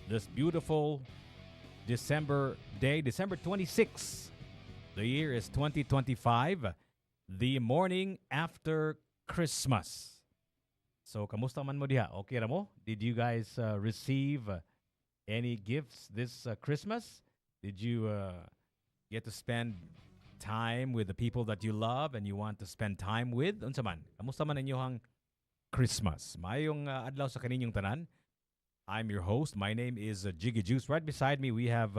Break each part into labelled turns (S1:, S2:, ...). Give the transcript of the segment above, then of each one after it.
S1: this beautiful December day, December 26th. The year is 2025, the morning after Christmas. So, kamusta man mo diha? Okay ra mo? Did you guys receive any gifts this Christmas? Did you get to spend time with the people that you love and you want to spend time with? Unsa man? Kamusta man inyong Christmas? Maayong adlaw sa kaninyong tanan. I'm your host. My name is Jiggy Juice. Right beside me, we have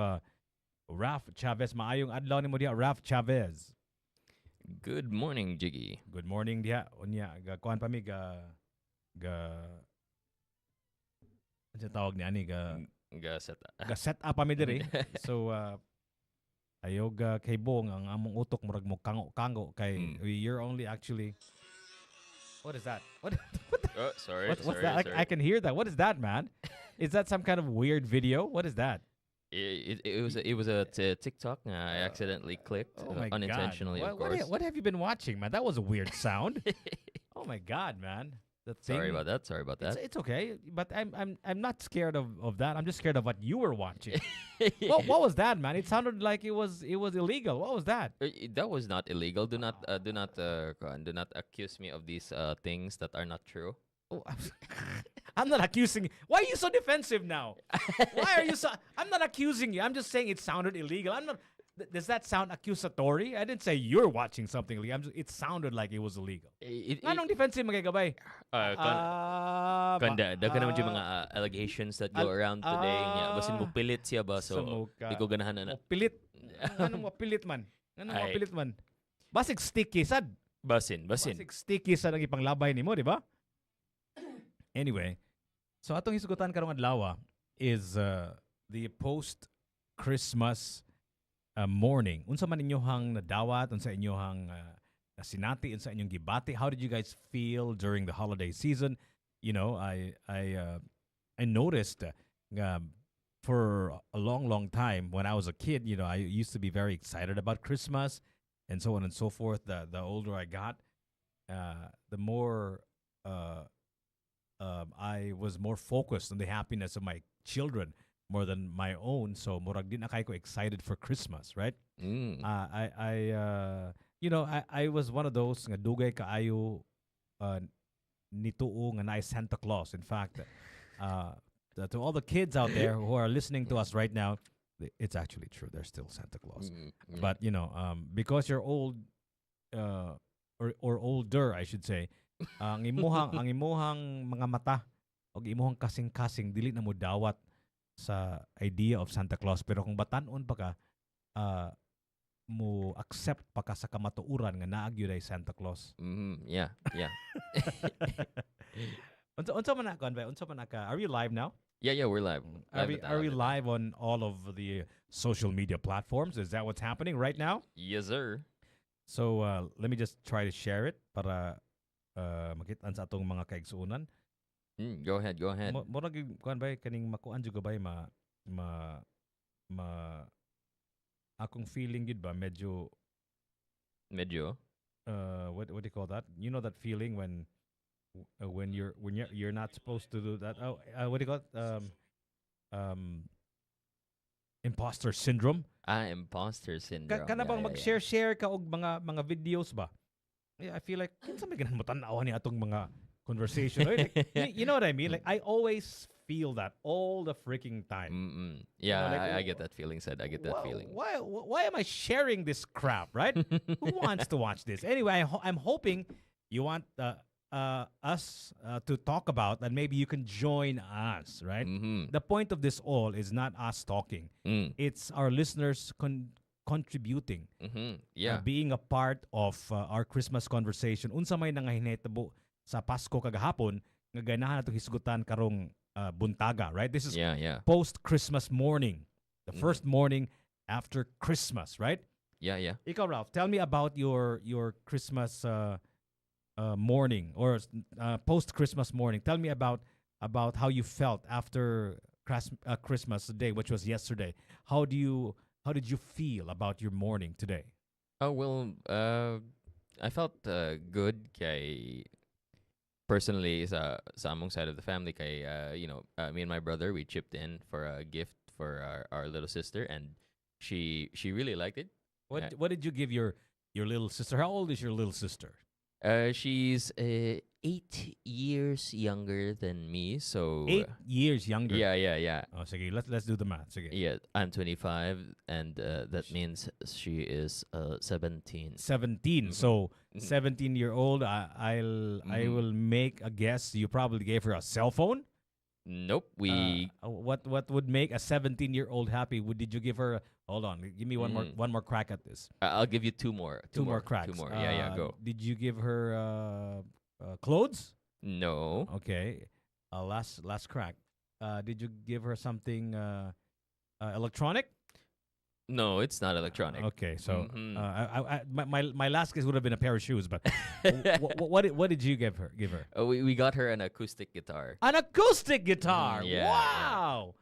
S1: Raf Chavez. Maayong adlaw nimo diha, Raf Chavez.
S2: Good morning, Jiggy.
S1: Good morning diha. Unya, kuan pa mi ga ano tawag ni ani ga set up pa mi diri. So ayog kay Bong ang among utok murag mo kango kay you're only actually. What is that?
S2: Oh, sorry.
S1: What's
S2: sorry,
S1: that?
S2: sorry.
S1: I can hear that. What is that, man? Is that some kind of weird video? What is that?
S2: It was a TikTok. I accidentally clicked
S1: Oh my
S2: unintentionally,
S1: God.
S2: of course.
S1: What have you been watching, man? That was a weird sound. Oh my God, man. The thing,
S2: Sorry about that. Sorry about that.
S1: It's okay, but I'm not scared of that. I'm just scared of what you were watching. What was that, man? It sounded like it was illegal. What was that?
S2: That was not illegal. Do not accuse me of these things that are not true.
S1: Oh, I'm not accusing you. Why are you so defensive now? Why are you so? I'm not accusing you. I'm just saying it sounded illegal. I'm not. Does that sound accusatory? I didn't say you're watching something illegal. It sounded like it was illegal. Anong defensive magagabay?
S2: Kanda, daga naman yung mga allegations that go around today. Basin mo pilit siya ba? So, di ko ganahan na.
S1: Pilit. Anong mapilit man? Anong
S2: Ay.
S1: mapilit man? Basig sticky sad.
S2: Basin.
S1: Basig sticky sad ang ipanglabay nimo, di ba? Anyway, so atong hisugutan karong adlaw is the post-Christmas morning. Unsa man inyohang nadawat, unsa inyohang nasinati, unsa inyong gibati? How did you guys feel during the holiday season? You know, I noticed for a long time when I was a kid, you know, I used to be very excited about Christmas and so on and so forth. The older I got, the more I was more focused on the happiness of my children more than my own. So murag din na kay ko excited for Christmas, right? I was one of those nga dugay kaayo nituo nga naay Santa Claus. In fact, to all the kids out there who are listening to us right now, it's actually true. There's still Santa Claus. But you know, because you're old or older, I should say, ang imuhang mga mata og imuhang kasing-kasing dili na mo dawat sa idea of Santa Claus, pero kung batan-on pa ka mo accept pa ka sa kamatuuran nga naag yun ay Santa Claus.
S2: Yeah.
S1: Unsa man na unsa man ka? Are we live now?
S2: Yeah, we're live.
S1: Are we live on all of the social media platforms? Is that what's happening right now?
S2: Yes, sir.
S1: So let me just try to share it para makita sa atong mga kaigsuonan.
S2: Go ahead.
S1: Murag kuan ba kaning makuan juga ba akong feeling gid ba medyo what do you call that? You know that feeling when you're not supposed to do that. What do you call it? Imposter syndrome.
S2: Imposter syndrome.
S1: Kana bang mag-share ka og mga videos ba? Yeah, I feel like kinsa may ganang mo tan-aw ni atong mga conversation. Like, you know what I mean? Like I always feel that all the freaking time.
S2: Yeah,
S1: You know, like,
S2: I get that feeling, Sid. I get that feeling.
S1: Why am I sharing this crap, right? Who wants to watch this? Anyway, I'm hoping you want us to talk about, and maybe you can join us, right? The point of this all is not us talking. It's our listeners contributing. Being a part of our Christmas conversation. Unsa may nangahinitabo sa Pasko kagahapon nga ganahan natong hisgutan karong buntaga, right? This is post-Christmas morning. The first morning after Christmas, right?
S2: Yeah.
S1: Ikaw, Ralph, tell me about your Christmas morning or post-Christmas morning. Tell me about how you felt after Christmas Day, which was yesterday. How did you feel about your morning today?
S2: Oh well, I felt good. Kay personally sa among side of the family kay me and my brother we chipped in for a gift for our little sister, and she really liked it.
S1: What did you give your little sister? How old is your little sister?
S2: She's 8 years younger than me, so
S1: 8 years younger.
S2: yeah.
S1: Oh, sige, let's do the math. Sige.
S2: Yeah, I'm 25, and that means she is 17.
S1: 17. So 17-year-old. I
S2: Mhm.
S1: will make a guess. You probably gave her a cell phone.
S2: Nope, we
S1: What would make a 17-year-old happy? Did you give her? Hold on, give me one more crack at this.
S2: I'll give you two more.
S1: Two more cracks.
S2: Two more. Yeah, go.
S1: Did you give her clothes?
S2: No.
S1: Okay. Last crack. Did you give her something electronic?
S2: No, it's not electronic.
S1: Okay, so
S2: Mhm.
S1: my last guess would have been a pair of shoes, but what did you give her?
S2: We got her an acoustic guitar.
S1: An acoustic guitar.
S2: Yeah,
S1: Wow.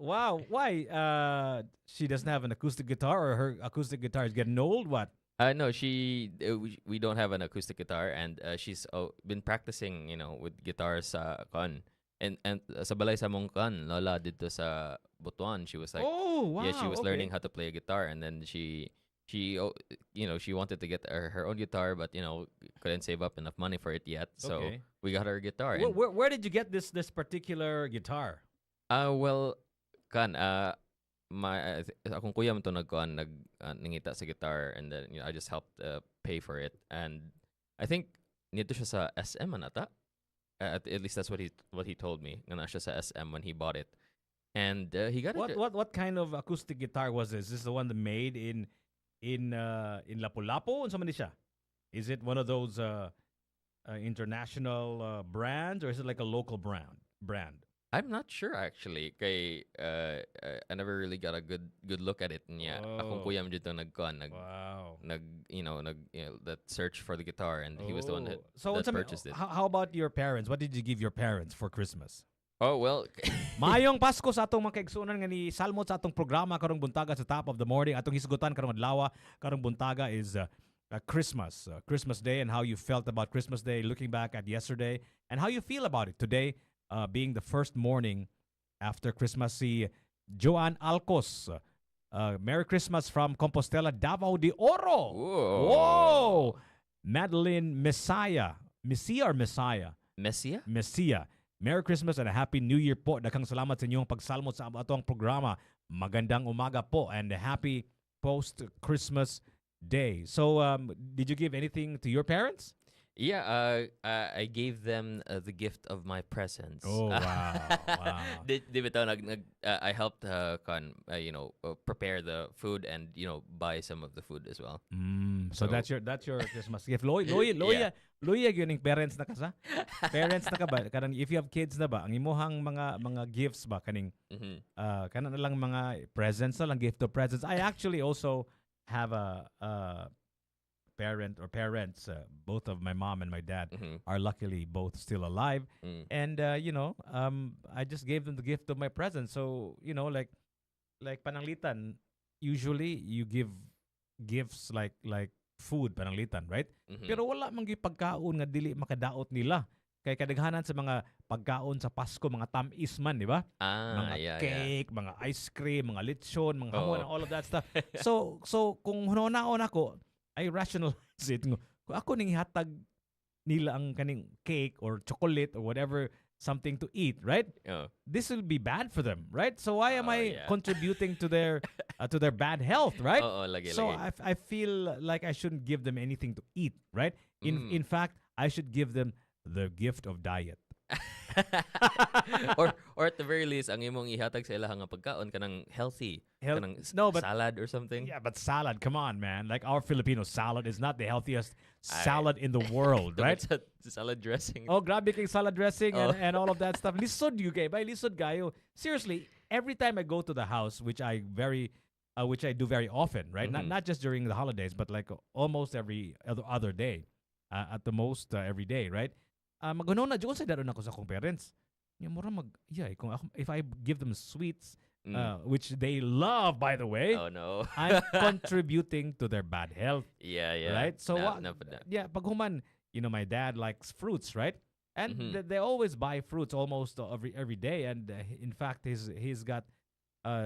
S1: Wow. Why? She doesn't have an acoustic guitar, or her acoustic guitar is getting old? What?
S2: No, we don't have an acoustic guitar, and she's been practicing, with guitars kon. And sa balay sa mong kan lola dito sa Butuan, she was like,
S1: Oh, wow.
S2: yeah, she was
S1: okay.
S2: learning how to play a guitar, and then she wanted to get her own guitar, but couldn't save up enough money for it yet, so
S1: Okay.
S2: we got her a guitar.
S1: Where did you get this particular guitar?
S2: Well, kan akong kuya man to nangita sa guitar, and then I just helped pay for it, and I think nito siya sa SM anata. At least that's what he told me. Nga siya sa SM when he bought it, and he got it.
S1: What kind of acoustic guitar was this? Is this the one that made in Lapu-Lapu? Unsa man ni siya? Is it one of those international brands, or is it like a local brand?
S2: I'm not sure actually. Kay I never really got a good look at it niya. Akong
S1: Oh.
S2: kuya mo dito
S1: Wow.
S2: that search for the guitar, and he was the one that
S1: So
S2: that
S1: unsa man-
S2: purchased it.
S1: how about your parents? What did you give your parents for Christmas?
S2: Oh well.
S1: Mayong Pasko sa atong mga kaigsuonan nga ni Salmo sa atong programa karong buntaga sa top of the morning. Atong hisgutan karong adlaw karong buntaga is Christmas. Christmas Day, and how you felt about Christmas Day looking back at yesterday, and how you feel about it today, being the first morning after Christmas. Si Joanne Alcos. Merry Christmas from Compostela, Davao de Oro.
S2: Whoa.
S1: Whoa! Madeline Messiah. Messiah?
S2: Messia?
S1: Merry Christmas and a Happy New Year po. Daghang salamat sa inyong pagsalmot sa atong programa. Magandang umaga po, and a happy post-Christmas day. So, did you give anything to your parents?
S2: Yeah, I gave them the gift of my presence.
S1: Oh, wow. Wow.
S2: Di ba ito, I helped prepare the food, and buy some of the food as well.
S1: So that's your Christmas gift. Loya yun yung parents na ka sa? Parents na ka ba? Kanang if you have kids na ba, ang imuhang mga gifts ba kaning kana na lang mga presents na lang, gift of presents. I actually also have a parents, both of my mom and my dad are luckily both still alive, and I just gave them the gift of my present. So like pananglitan, usually you give gifts like food, pananglitan, right? Pero wala man gyud pagkaon nga dili makadaot nila. Kay kadaghanan sa mga pagkaon sa Pasko, mga tamis man, di ba? Mga
S2: Yeah.
S1: cake, mga ice cream, mga lechon, mga hamon,
S2: Oo.
S1: all of that stuff. So kung hunaon ako, I rationalize it. Kung ako ning hatag nila ang kaning cake or chocolate or whatever, something to eat, right?
S2: Oh.
S1: This will be bad for them, right? So why am
S2: Oh,
S1: I
S2: yeah.
S1: contributing to their bad health, right?
S2: Oo, lagi.
S1: So I feel like I shouldn't give them anything to eat, right? In fact, I should give them the gift of diet.
S2: or at the very least, ang imong ihatag sa ilahang nga pagkaon kanang healthy, kanang
S1: No, but
S2: salad or something.
S1: yeah, but salad, come on, man. Like our Filipino salad is not the healthiest salad in the world, right?
S2: Sa salad dressing.
S1: Oh, grabe kay salad dressing
S2: Oh.
S1: and all of that stuff. Lisod you kay, bay lisod gayo. Seriously, every time I go to the house, which I do very often, right? Not just during the holidays, but like almost every other day, at the most every day, right? Magano na jud sa daron ako sa akong parents. Nya mura if I give them sweets, which they love, by the way,
S2: Oh no.
S1: I'm contributing to their bad health.
S2: Yeah.
S1: Right? So
S2: No, no, but no.
S1: yeah, pag human, my dad likes fruits, right? and
S2: Mhm.
S1: they always buy fruits almost every day. And in fact, he's got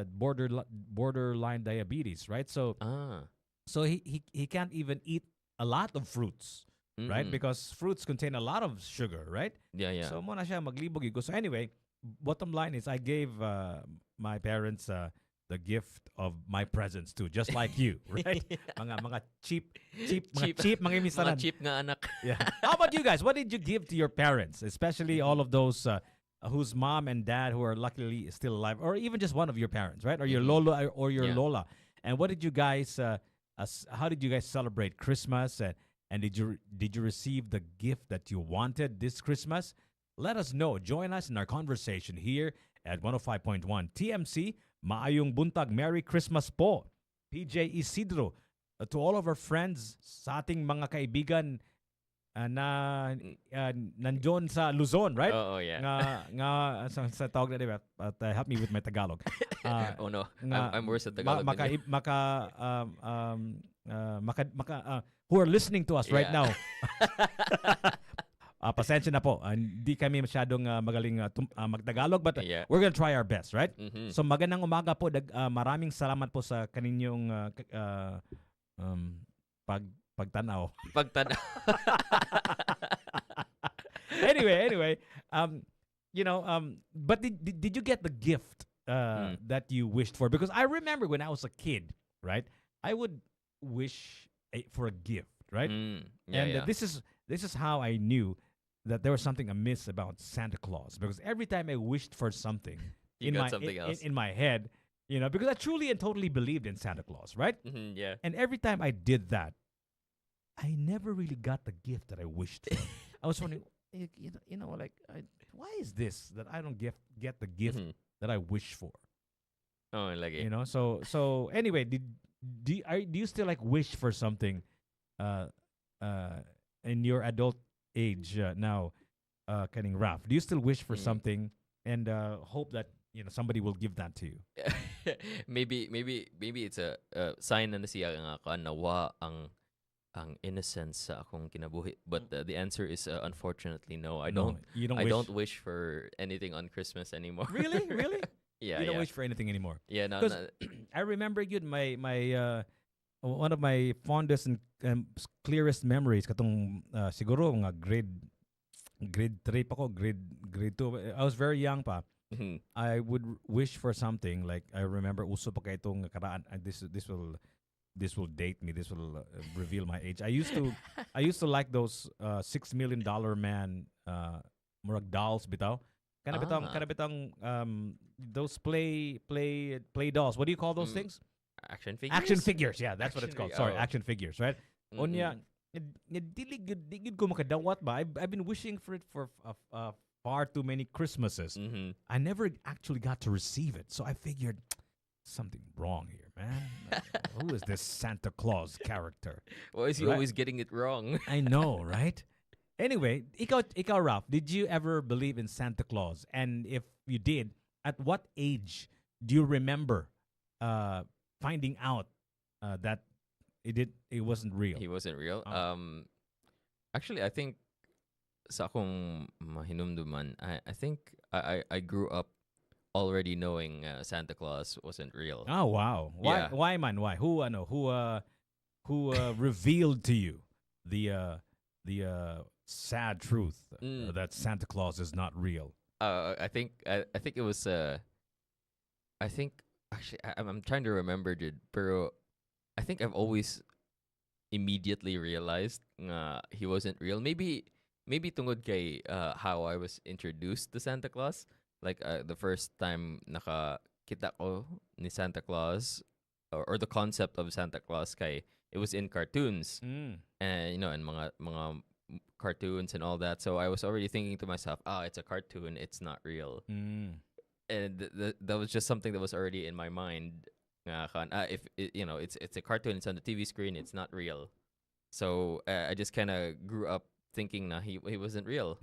S1: borderline diabetes, right?
S2: Ah.
S1: So he can't even eat a lot of fruits, right?
S2: Mm.
S1: Because fruits contain a lot of sugar, right?
S2: Yeah, yeah.
S1: So mo na siya maglibog igo. So anyway, bottom line is I gave my parents the gift of my presents too, just like you, right? Mga
S2: Cheap.
S1: cheap mga
S2: Mga
S1: imisanan.
S2: cheap nga anak.
S1: Yeah. How about you guys? What did you give to your parents, especially all
S2: Mhm.
S1: of those whose mom and dad who are luckily still alive, or even just one of your parents, right? Or your
S2: Mhm.
S1: lolo or your
S2: Yeah.
S1: lola. And what did you guys? How did you guys celebrate Christmas? And did you receive the gift that you wanted this Christmas? Let us know. Join us in our conversation here at 105.1 TMC. Maayong buntag. Merry Christmas po. PJ Isidro. To all of our friends, sa ating mga kaibigan na
S2: Mm.
S1: nandyan sa Luzon, right?
S2: Oo, yeah.
S1: Nga sa tawag na diba? But help me with my Tagalog.
S2: Oh no.
S1: Nga
S2: I'm worse at Tagalog
S1: maka,
S2: than you.
S1: who are listening to us right
S2: Yeah.
S1: now. Pasensya na po. Hindi kami masyadong magaling magtagalog, but
S2: Yeah.
S1: we're gonna try our best, right?
S2: Mhm.
S1: So magandang umaga po. Maraming salamat po sa kaninyong um, pagtanaw.
S2: Pagtanaw.
S1: anyway, but did you get the gift
S2: Mm.
S1: that you wished for? Because I remember when I was a kid, right? I would wish for a gift, right?
S2: Mm. Yeah,
S1: And
S2: yeah.
S1: this is how I knew that there was something amiss about Santa Claus, because every time I wished for something
S2: You got something else.
S1: in my head, because I truly and totally believed in Santa Claus, right?
S2: Mhm, yeah.
S1: And every time I did that, I never really got the gift that I wished for. I was wondering, like, why is this that I don't get the gift
S2: Mhm.
S1: that I wish for?
S2: Oh, lagi.
S1: So anyway, do you still like wish for something, uh, uh, in your adult age now, Kaning Raf? Do you still wish for
S2: Mm.
S1: something and hope that somebody will give that to you?
S2: maybe it's a sign na siya nga ka nawa ang innocence sa akong kinabuhi, but the answer is unfortunately no. I
S1: No,
S2: don't
S1: you don't
S2: I
S1: wish.
S2: don't wish for anything on Christmas anymore.
S1: Really?
S2: Yeah,
S1: You don't
S2: yeah.
S1: wish for anything anymore.
S2: Yeah, no,
S1: 'Cause
S2: no.
S1: I remember yun, my one of my fondest and clearest memories katong siguro nga grade 3 pa ko, grade 2. I was very young pa.
S2: Mhm.
S1: I would wish for something like, I remember uso pa kay itong karaan, and this will date me. This will reveal my age. I used to like those $6 million man murag dolls bitaw.
S2: Ah.
S1: Kana bitang those play dolls. What do you call those
S2: Mm,
S1: things?
S2: action figures.
S1: Action figures. Yeah, that's what it's
S2: Action
S1: called.
S2: fig-
S1: Sorry,
S2: oh.
S1: action figures, right?
S2: Mm-mm.
S1: Onya, dili gud ko makadawat ba? I've been wishing for it for far too many Christmases.
S2: Mhm.
S1: I never actually got to receive it. So I figured something wrong here, man. Who is this Santa Claus character?
S2: Why is he
S1: Right.
S2: always getting it wrong?
S1: I know, right? Anyway, ikaw Ralph, did you ever believe in Santa Claus? And if you did, at what age do you remember finding out that it wasn't real?
S2: He wasn't real.
S1: Oh.
S2: Actually, I think sa akong mahinumduman, I think I grew up already knowing Santa Claus wasn't real.
S1: Oh wow. Why
S2: Yeah.
S1: why man? Why? Who revealed to you the sad truth
S2: Mm.
S1: that Santa Claus is not real?
S2: I think it was I think actually I'm trying to remember, dude, pero I think I've always immediately realized nga he wasn't real. Maybe tungod kay how I was introduced to Santa Claus. Like the first time nakakita ko ni Santa Claus, or the concept of Santa Claus, kay it was in cartoons, and and mga cartoons and all that. So I was already thinking to myself, it's a cartoon, it's not real. And that was just something that was already in my mind. If it's a cartoon, it's on the TV screen, it's not real. So I just kind of grew up thinking na he wasn't real.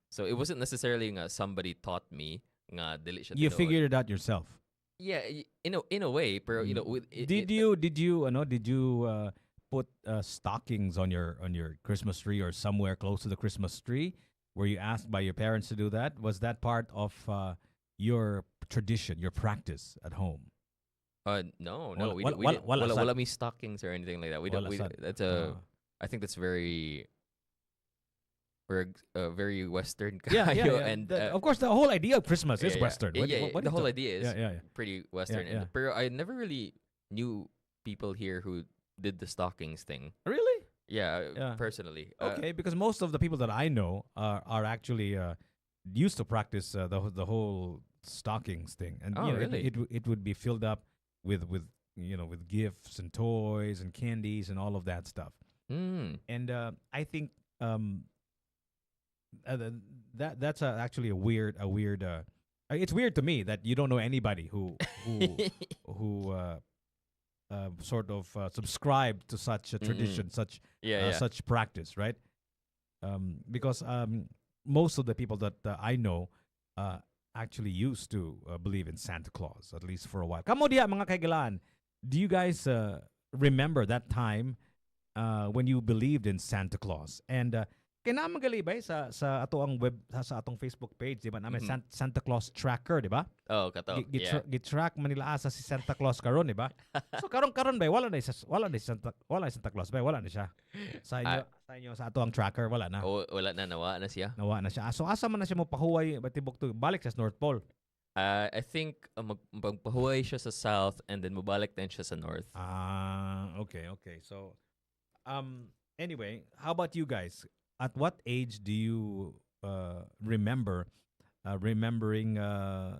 S2: So it wasn't necessarily nga somebody taught me nga dili siya
S1: You
S2: tinuod.
S1: figured it out yourself.
S2: Yeah, in a way, pero with
S1: Did you put stockings on your Christmas tree or somewhere close to the Christmas tree Were you asked by your parents to do that? Was that part of your tradition, your practice at home?
S2: No,
S1: Wala,
S2: we
S1: wala,
S2: we
S1: wala,
S2: did
S1: wala sad.
S2: wala me stockings or anything like that. We don't.
S1: Wala
S2: We
S1: sad.
S2: that's a.
S1: Ah.
S2: I think that's very Western
S1: Yeah, yeah,
S2: kayo
S1: yeah.
S2: and
S1: Of course, the whole idea of Christmas
S2: yeah,
S1: is
S2: yeah,
S1: Western.
S2: yeah, yeah,
S1: What
S2: the
S1: is
S2: whole
S1: the-
S2: idea
S1: Yeah,
S2: is
S1: yeah, yeah.
S2: pretty
S1: Yeah,
S2: Western,
S1: yeah.
S2: pero I never really knew people here who did the stockings thing.
S1: Really?
S2: Yeah,
S1: Yeah.
S2: personally.
S1: Okay, because most of the people that I know are actually used to practice the whole stockings thing, and
S2: Oh, really?
S1: it would be filled up with with gifts and toys and candies and all of that stuff.
S2: Mm.
S1: And I think th- that's actually a weird. It's weird to me that you don't know anybody who who sort of subscribe to such a tradition, such
S2: Yeah, yeah.
S1: such practice, right? Because most of the people that I know actually used to believe in Santa Claus, at least for a while. Kamo diha mga kaigalaan, do you guys remember that time when you believed in Santa Claus? And kailangan magalibay sa ato ang web sa atong Facebook page, di ba? Namin
S2: Mhm.
S1: Santa Claus tracker, di ba?
S2: Oh, kato. Yeah.
S1: Gitrack man nila asa si Santa Claus karon, di ba? So karon ba wala na si Santa Claus ba? Wala na siya. Sa inyo sa ato ang tracker wala na.
S2: Wala na nawa na siya.
S1: Nawa na siya. So asa man na siya mo pahuway batibok to balik sa North Pole.
S2: I think magpahuway siya sa south and then mabalik din siya sa north.
S1: Okay. So anyway, how about you guys? At what age do you remembering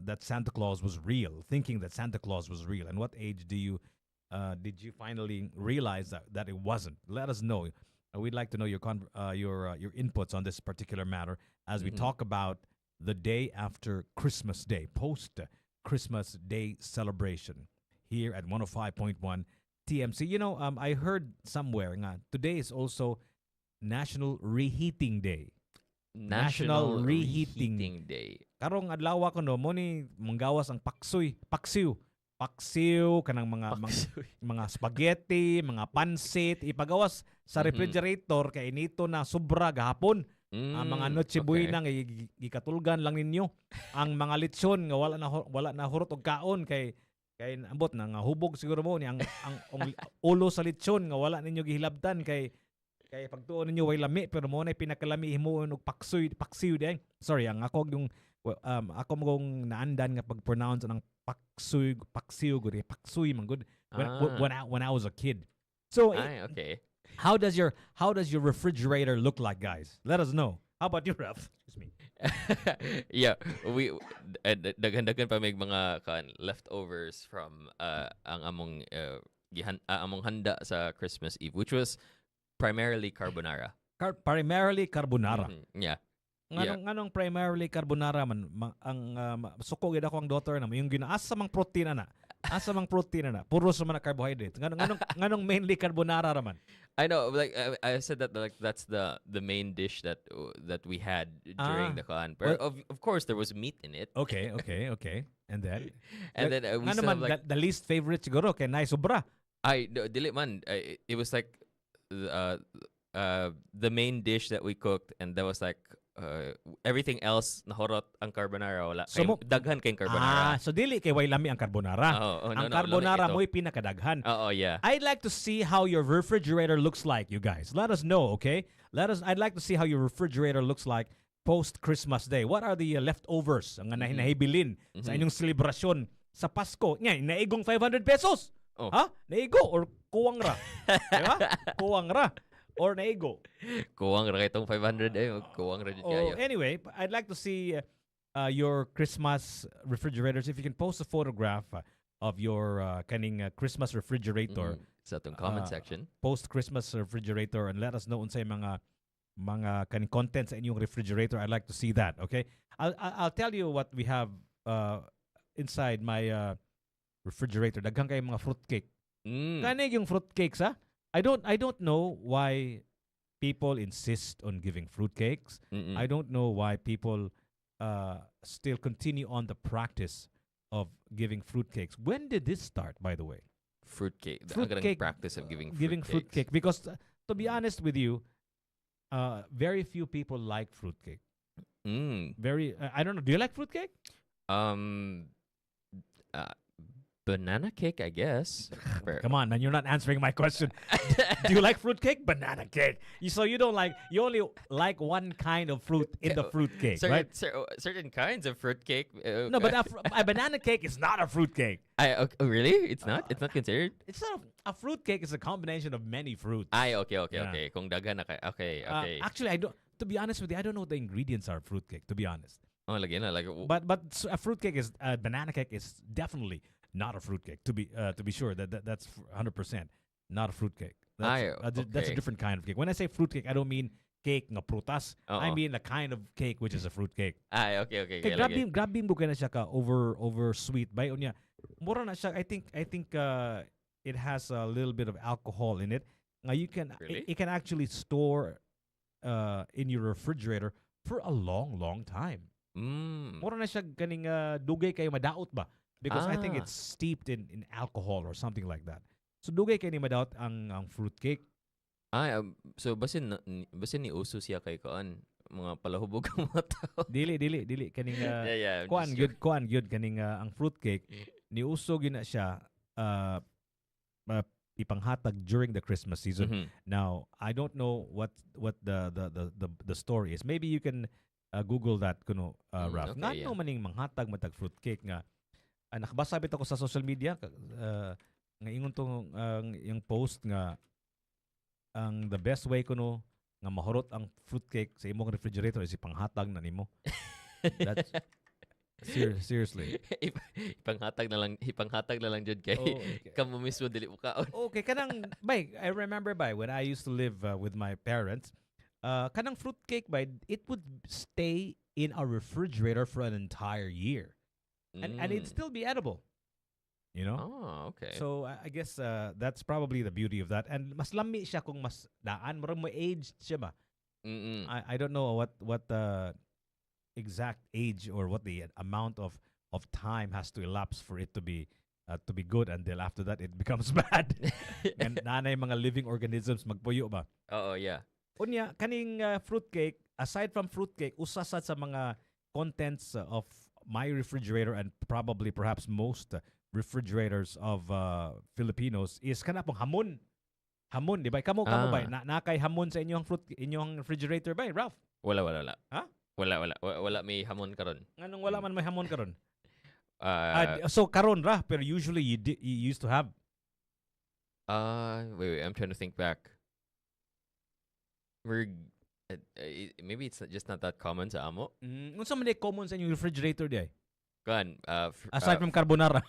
S1: that Santa Claus was real, thinking that Santa Claus was real? And what age did you finally realize that it wasn't? Let us know. We'd like to know your inputs on this particular matter as we
S2: Mhm.
S1: talk about the day after Christmas Day, post Christmas Day celebration here at 105.1 TMC. I heard somewhere nga today is also National Reheating Day. National Reheating
S2: Day.
S1: Karong adlaw ko no mo ni manggawas ang paksiw kanang mga spaghetti, mga pansit ipagawas sa
S2: Mhm.
S1: refrigerator kay nito na sobra gahapon. Ang mga noche buena nga gikatulgan lang ninyo. Ang mga lechon nga wala na hurot og kaon kay ambot na nga hubog siguro mo ni ang ulo sa lechon nga wala ninyo gihilabtan kay pagtuon ninyo way lami pero mo na pinakalami himuon og paksiw din. Sorry, ang ako ako mong naandan nga pag-pronounce ng paksiw gud paksuy man gud when I was a kid. So
S2: Okay.
S1: how does your refrigerator look like, guys? Let us know. How about you, Ralph? Excuse me.
S2: Yeah, we daghan pa may mga leftovers from ang among among handa sa Christmas Eve, which was primarily carbonara.
S1: Primarily carbonara.
S2: Mhm. Yeah.
S1: Nganong primarily carbonara man suko gid ako ang daughter na yung ginaasa mang protein na. Asa mang protein na. Puro sa mga carbohydrate. Nganong mainly carbonara raman.
S2: I know, like I said that like that's the main dish that we had during the Khan. But of course there was meat in it.
S1: Okay. And then
S2: We
S1: ngano
S2: still
S1: man
S2: have like
S1: the least favorite siguro kay nay sobra.
S2: dili man it was like the main dish that we cooked, and there was like everything else nahorot ang carbonara wala.
S1: So
S2: Daghan kay carbonara.
S1: So dili kay way lami ang carbonara. Ang carbonara mo'y pinakadaghan.
S2: Oh, yeah.
S1: I'd like to see how your refrigerator looks like, you guys. Let us know, okay? I'd like to see how your refrigerator looks like post Christmas Day. What are the leftovers ang nahibilin sa inyong selebrasyon sa Pasko? Nga, naigong 500 pesos.
S2: Oh.
S1: Ha? Naigo or kuwang ra? Diba? Kuwang ra. Or naigo.
S2: Kuwang ra itong 500 kuwang ra kayo.
S1: Anyway, I'd like to see your Christmas refrigerators. If you can post a photograph of your Christmas refrigerator
S2: Sa itong comment section.
S1: Post Christmas refrigerator, and let us know unsay mga kaning contents sa inyong refrigerator. I'd like to see that. Okay, I'll tell you what we have inside my refrigerator. Daghang kay mga fruitcake. Kanig yung fruitcakes ha. I don't know why people insist on giving fruitcakes. I don't know why people still continue on the practice of giving fruitcakes. When did this start, by the way?
S2: Fruitcake.
S1: Fruitcake.
S2: Practice of giving
S1: fruitcake. Because to be honest with you, very few people like fruitcake. Very. I don't know. Do you like fruitcake?
S2: Um, uh, banana cake, I guess.
S1: Come on, man. You're not answering my question. Do you like fruitcake? Banana cake. So you don't like. You only like one kind of fruit in the fruitcake, right?
S2: Certain kinds of fruit cake.
S1: No, but a banana cake is not a fruitcake.
S2: Really? It's not. It's not considered.
S1: It's not a fruitcake. Is a combination of many fruits.
S2: Okay. Kung daga na okay.
S1: Actually, I don't. To be honest with you, I don't know what the ingredients are fruitcake. To be honest,
S2: Oh, lagi na like.
S1: but a fruitcake is banana cake is definitely not a fruitcake. To be sure that's 100% not a fruitcake. That's a
S2: okay.
S1: different kind of cake. When I say fruitcake, I don't mean cake na prutas. I
S2: Oo.
S1: mean a kind of cake which is a fruitcake.
S2: Okay.
S1: Kay
S2: Lagi.
S1: grabe mo na siya ka over sweet bay unya. Mura na siya. I think it has a little bit of alcohol in it. Now you can
S2: Really?
S1: it can actually store in your refrigerator for a long time. Mura na siya ganing dugay kayo madaot ba? Because I think
S2: Ah.
S1: it's steeped in alcohol or something like that. So dugay kayo ni madaot ang fruitcake.
S2: So basin ni uso siya kay kaan mga palahubog ang mga tao.
S1: Dili kaning
S2: Yeah.
S1: kuan gyud kaning ang fruitcake ni usog yun na siya ipanghatag during the Christmas season.
S2: Mhm.
S1: Now, I don't know what the story is. Maybe you can Google that kuno Raf.
S2: Okay,
S1: Nga
S2: yeah.
S1: no maning manghatag matag fruitcake nga. Nakabasa bit ako sa social media nga ingon tong yung post nga ang the best way kuno nga mahurot ang fruitcake sa imong refrigerator is ipanghatag na nimo. That's seriously.
S2: Ipanghatag na lang jud kay
S1: Oh, okay.
S2: kamo mismo dili mo kaon.
S1: Okay, kanang bay, I remember when I used to live with my parents, kanang fruitcake it would stay in our refrigerator for an entire year. And it'd still be edible. You know?
S2: Oh, okay.
S1: So I guess that's probably the beauty of that. And mas lami siya kung mas daan mo aged siya ba. I don't know what the exact age or what the amount of time has to elapse for it to be good, until after that it becomes bad. And nanay mga living organisms magpuyo ba.
S2: Oo, yeah.
S1: Unya kaning fruitcake, aside from fruitcake, usa sa mga contents of my refrigerator and probably perhaps most refrigerators of Filipinos is kana pong hamon. Hamon, di ba? Kamo ba? Na kay hamon sa inyong refrigerator ba, Ralph?
S2: Wala.
S1: Ha?
S2: Wala may hamon karon.
S1: Anong wala man may hamon karon?
S2: Uh,
S1: So karon ra, pero usually you used to have.
S2: wait, I'm trying to think back. Maybe it's just not that common sa amo.
S1: Unsa man day common sa inyong refrigerator di ay?
S2: Kan,
S1: Aside from carbonara.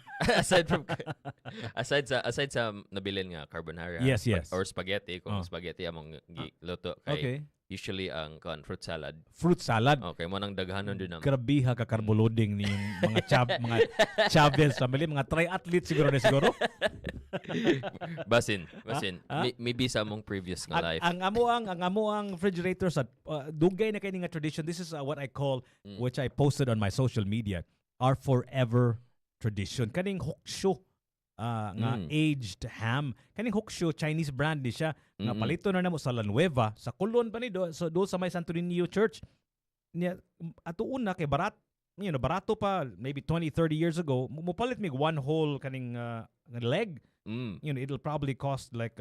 S2: aside sa nabilin nga carbonara.
S1: Yes.
S2: Or spaghetti kung
S1: Oh.
S2: spaghetti among luto kay
S1: Okay.
S2: usually ang fruit salad.
S1: Fruit salad.
S2: Okay, mo nang daghanon din naman.
S1: Grabiha ka carbo-loading ni mga mga Chavez family, mga triathlete siguro.
S2: Basin.
S1: Ah?
S2: Maybe sa among previous nga life.
S1: Ang amo ang refrigerator sa dugay na kay nga tradition. This is what I call, which I posted on my social media, our forever tradition. Kaning hoksho nga aged ham. Kaning hoksho Chinese brand ni siya. Nga palito na namo sa La Nueva, sa Colon pa ni do sa may Santo Niño Church. Niya ato una kay barato pa maybe 20-30 years ago. Mupalit mig one whole kaning leg. It'll probably cost like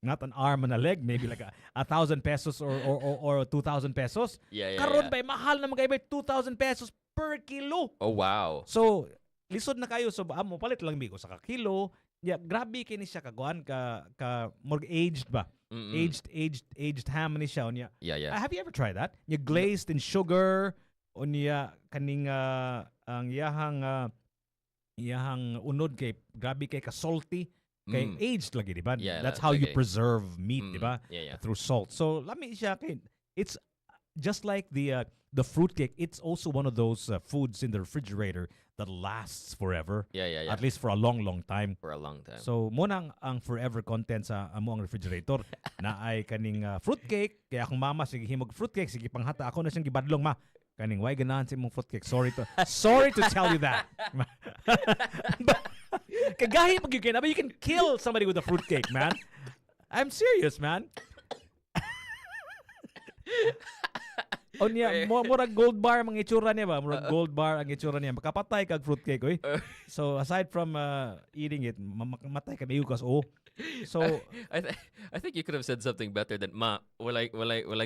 S1: not an arm and a leg, maybe like 1,000 pesos or 2,000 pesos.
S2: Yeah.
S1: Karon bay mahal na mga 2,000 pesos per kilo.
S2: Oh, wow.
S1: So lisod na kayo, so mo palit lang migo sa kilo. Yeah, grabe kini siya kaguan ka more aged ba? Aged ham ni siya unya.
S2: Yeah.
S1: Have you ever tried that? You glazed in sugar unya kaning ang iyahang unod kay grabe kay ka salty kay aged lagi, di ba?
S2: Yeah,
S1: That's how you
S2: okay.
S1: preserve meat, di ba?
S2: Yeah.
S1: Through salt. So lami siya kay it's just like the fruitcake. It's also one of those foods in the refrigerator that lasts forever.
S2: Yeah.
S1: At least for a long time.
S2: For a long time.
S1: So muna ang forever content sa amo ang refrigerator na ay kaning fruitcake. Kaya akong mama sige himog fruitcake, sige panghata ako na siyang gibadlong ma. Kaning why ganahan sa imong fruitcake. Sorry to tell you that. Kagahi pag you can kill somebody with a fruitcake, man. I'm serious, man. O niya, murag gold bar ang itsura niya ba? Murag gold bar ang itsura niya. Makapatay kag fruitcake, oy. So aside from eating it, matay ka mayukas. Oh. So
S2: I think you could have said something better than ma. Walay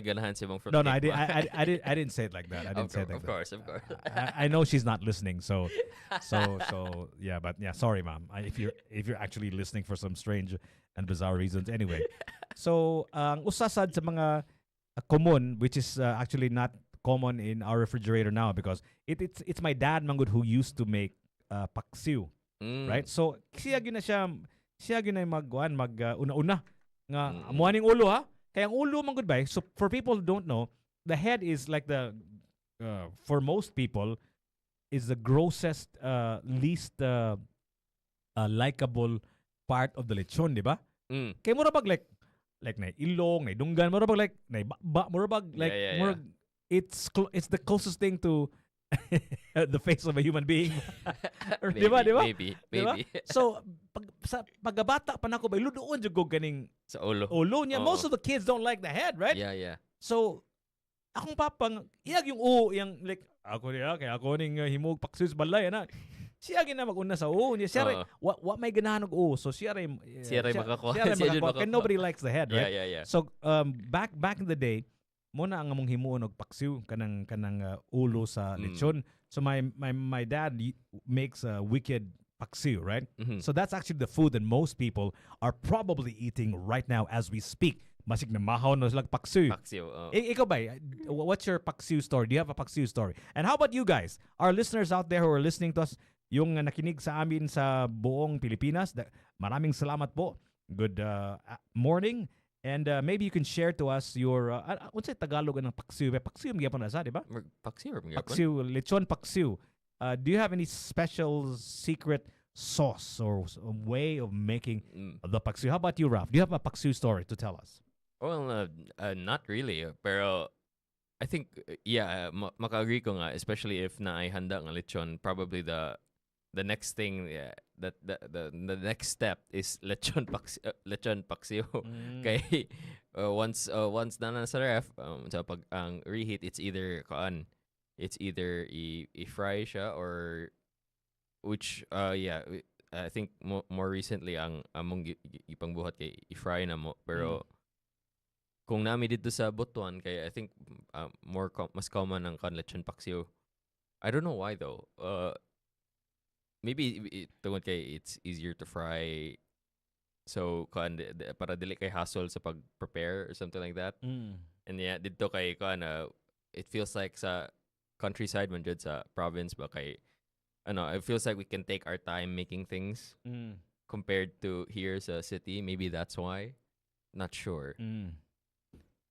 S2: ganahan si mong
S1: no,
S2: fruitcake.
S1: I didn't say it like that. I didn't say it like
S2: of
S1: that.
S2: course.
S1: I know she's not listening, so yeah, but yeah, sorry, mom. If you're actually listening for some strange and bizarre reasons, anyway. So ang usasad sa mga common, which is actually not common in our refrigerator now because it's my dad mangud who used to make paksiw, right? So siya gyud na mag una-una nga amuaning ulo ha. Kaya ang ulo mangud bay. So for people who don't know, the head is like the for most people is the grossest least likable part of the lechon, di ba? Kaya mura bag like na ilong, na dunggan, mura bag like na mura bag like
S2: Yeah.
S1: it's the closest thing to the face of a human being.
S2: Maybe,
S1: Di ba?
S2: Maybe.
S1: Diba? So pagabata pa nako bay ludoon jud ko ganing
S2: Sa ulo.
S1: ulo niya.
S2: Oo.
S1: Most of the kids don't like the head, right?
S2: Yeah.
S1: So akong papang iyag yung yung like ako niya kaya ako ning himog paksus balay ana. Siya gina maguna sa niya. Siya rin, what may ganahan og so siya rin
S2: makakuha.
S1: Siya rin makakuha. Nobody likes the head, right?
S2: Yeah.
S1: So back in the day, muna ang among himuon og paksiw kanang ulo sa lechon. So my dad makes a wicked paksiw, right? So that's actually the food that most people are probably eating right now as we speak. Masig na mahaw na silang paksiw. Ikaw ba? What's your paksiw story? Do you have a paksiw story? And how about you guys? Our listeners out there who are listening to us, yung nakinig sa amin sa buong Pilipinas, maraming salamat po. Good morning. And maybe you can share to us your what's it Tagalog ng paksiw? Paksiw ang gyapon na sa, di ba? Paksiw, lechon paksiw. Do you have any special secret sauce or way of making the paksiw? How about you, Ralph? Do you have a paksiw story to tell us?
S2: Well, not really. Pero I think, maka-agree ko nga, especially if naihanda ng lechon, probably the next thing, that the next step is lechon paksiw. Kay once na sa ref, sa pag ang reheat, it's either i-fry siya or which I think more recently ang among ipangbuhat kay i-fry na mo, pero kung nami dito sa Butuan, kaya I think mas common ang lechon paksiw. I don't know why though. Maybe tungod kay it's easier to fry, so para dili kay hassle sa pag-prepare or something like that. And yeah, dito kay it feels like sa countryside man jud sa province ba kay it feels like we can take our time making things compared to here sa city. Maybe that's why. Not sure.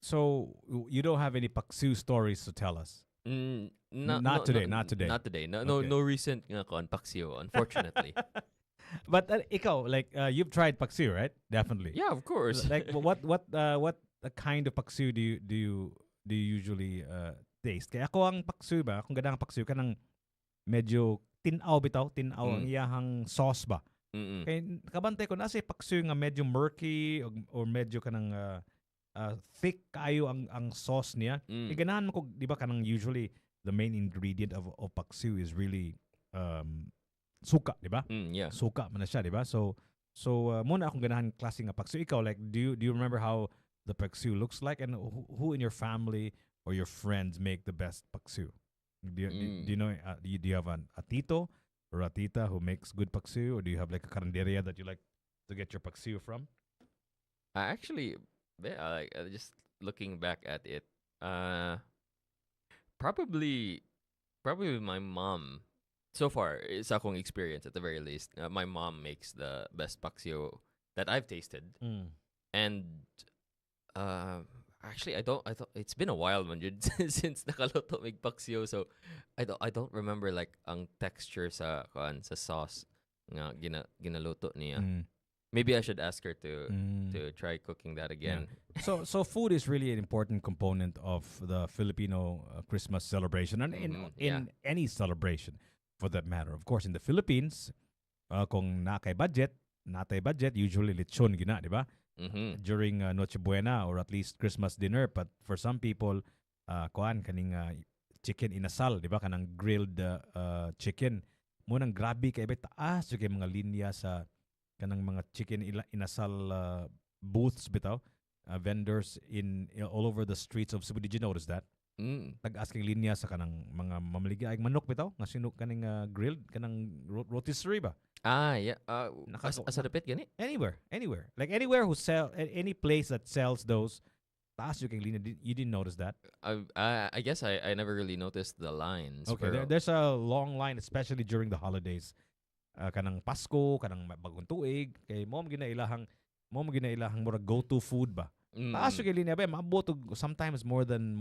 S1: So you don't have any paksiw stories to tell us? Not today.
S2: Not today. No recent paksiw, unfortunately.
S1: But ikaw, like you've tried paksiw, right? Definitely.
S2: Yeah, of course.
S1: Like what kind of paksiw do you usually taste? Kaya ako ang paksiw ba, kung gadang paksiw kanang medyo tinaw ang iyahang sauce ba. Kaya kabantay ko na si paksiw nga medyo murky or medyo kanang thick kayo ang sauce niya. Ganahan mo ko, di ba kanang usually the main ingredient of paksiw is really suka, di ba?
S2: Yeah.
S1: Suka man na siya, di ba? So muna akong ganahan klase nga paksiw. Ikaw, like do you remember how the paksiw looks like, and who in your family or your friends make the best paksiw? Do you know? Do you have a tito or a tita who makes good paksiw, or do you have like a karinderya that you like to get your paksiw from?
S2: Actually, just looking back at it, probably my mom. So far, sa akong experience at the very least, my mom makes the best paksiw that I've tasted. And actually, I don't. It's been a while man jud since nakaluto mig paksiw, so I don't remember like ang texture sa sauce nga ginaluto niya. Maybe I should ask her to try cooking that again.
S1: Yeah. So food is really an important component of the Filipino Christmas celebration, and in any celebration for that matter. Of course, in the Philippines, kung natay budget, usually lechon gina, di ba? During Noche Buena or at least Christmas dinner. But for some people, kuan kaning chicken inasal, di ba? Kanang grilled chicken. Munang grabe kay ba taas yung kay mga linya sa kanang mga chicken inasal booths bitaw. Vendors all over the streets of Cebu. Did you notice that?
S2: Mm.
S1: Tag-asking linya sa kanang mga mamaligay manok bitaw nga sino kaning grilled kanang rotisserie ba?
S2: Ah, yeah.
S1: Nakako-
S2: Asa dapit gani?
S1: Anywhere. Like anywhere who sell any place that sells those taas yung linya. You didn't notice that?
S2: I guess I never really noticed the lines.
S1: Okay,
S2: Pero,
S1: there's a long line especially during the holidays. Kanang Pasko, kanang bagong tuig, kay mo ginailahang murag go-to food ba. Taas yung linya ba, maabot og sometimes more than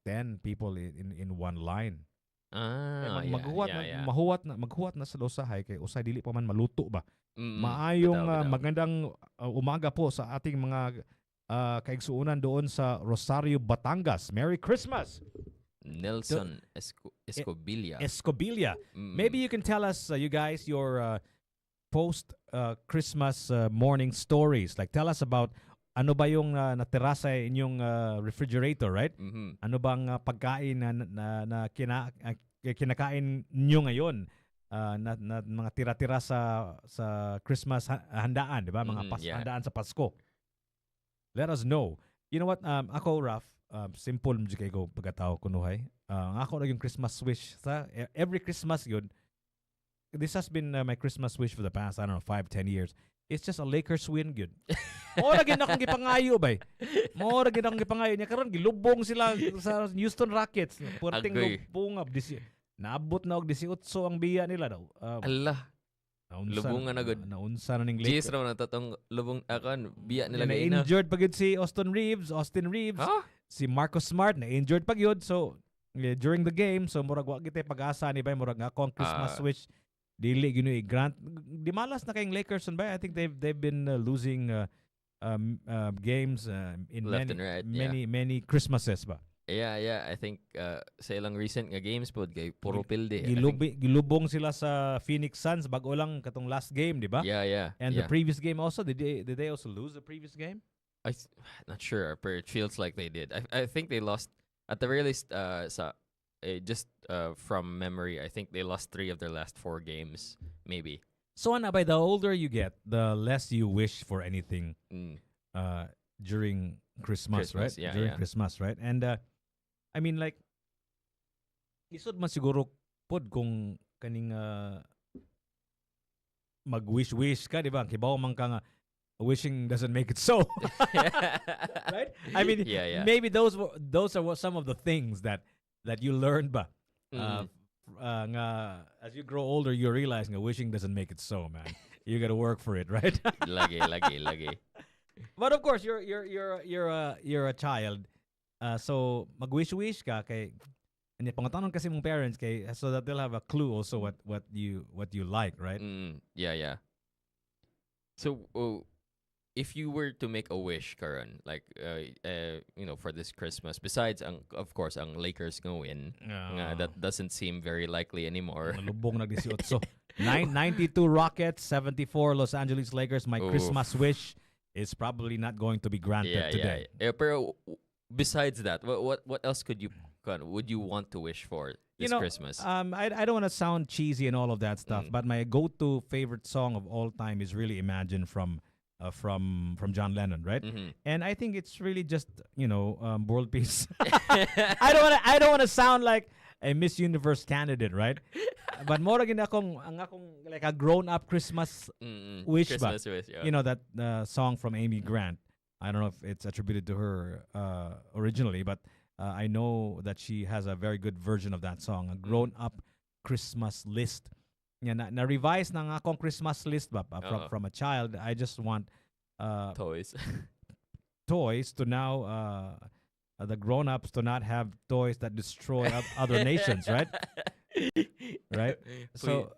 S1: 10 people in one line. Maghuwat na sa usahay kay usay dili pa man maluto ba. Maayong magandang umaga po sa ating mga kaigsuunan doon sa Rosario, Batangas. Merry Christmas.
S2: Nelson Escobilla.
S1: Escobilla. Maybe you can tell us, you guys, your post Christmas morning stories. Like tell us about ano ba yung natira sa inyong refrigerator, right? Ano bang pagkain na kinakain nyo ngayon na mga tira-tira sa Christmas handaan, di ba? Mga handaan sa Pasko. Let us know. You know what? Ako, Raf, simple mo kay ko pagkatao kunuhay. Ako na yung Christmas wish sa every Christmas yun. This has been my Christmas wish for the past, I don't know, 5-10 years. It's just a Lakers win good. Mora gid akong gipangayo bay. Mora gid akong gipangayo niya karon gilubong sila sa Houston Rockets. Puerting lubong ab naabot na og 18 ang biya nila daw.
S2: Allah. Lubong na gud.
S1: Naunsa na ning Lakers.
S2: Jis raw na tatong lubong akan biya nila
S1: na
S2: gayna.
S1: Injured pagid si Austin Reeves.
S2: Huh?
S1: Si Marcus Smart na injured pagyud. So during the game, so murag wa gitay pag-asa ni bay murag ako ang Christmas wish. Dili ginoy grant di malas na kayong Lakers ba. I think they've been losing games in
S2: left and right,
S1: many Christmases ba.
S2: Yeah. I think sa ilang recent nga games pod kay puro pilde.
S1: Gilubong sila sa Phoenix Suns bago lang katong last game, di ba?
S2: Yeah.
S1: And the previous game also did they also lose the previous game?
S2: Not sure, but it feels like they did. I think they lost at the very least just from memory, I think they lost 3 of their last 4 games, maybe.
S1: So, by the older you get, the less you wish for anything during Christmas, right?
S2: Yeah,
S1: during Christmas, right? And I mean, like, isod man siguro pod kung kaning mag-wish-wish ka, di ba? Kibaw man ka nga, wishing doesn't make it so. Right? I mean, maybe those are some of the things that you learn ba. As you grow older, you realize wishing doesn't make it so, man. You got to work for it, right?
S2: lagi.
S1: But of course, you're a child. So mag-wish ka kay pangatanong kasi mong parents kay so that they'll have a clue also what you like, right?
S2: Yeah. So if you were to make a wish, Karan, like for this Christmas, besides of course ang Lakers win, that doesn't seem very likely anymore.
S1: Lubong na 18. 92 Rockets, 74 Los Angeles Lakers. My Christmas wish is probably not going to be granted today.
S2: Yeah. Pero besides that, what else would you want to wish for this Christmas?
S1: I don't want to sound cheesy and all of that stuff, but my go-to favorite song of all time is really Imagine from John Lennon, right? And I think it's really just world peace. I don't want to sound like a Miss Universe candidate, right? But more again akong like a grown-up Christmas wish.
S2: Christmas wish, yeah.
S1: You know that song from Amy Grant. I don't know if it's attributed to her originally, but I know that she has a very good version of that song, a grown-up Christmas list. Na-revise ng akong Christmas list ba from a child. I just want
S2: toys.
S1: Toys to now the grown-ups to not have toys that destroy other nations, right? Right? So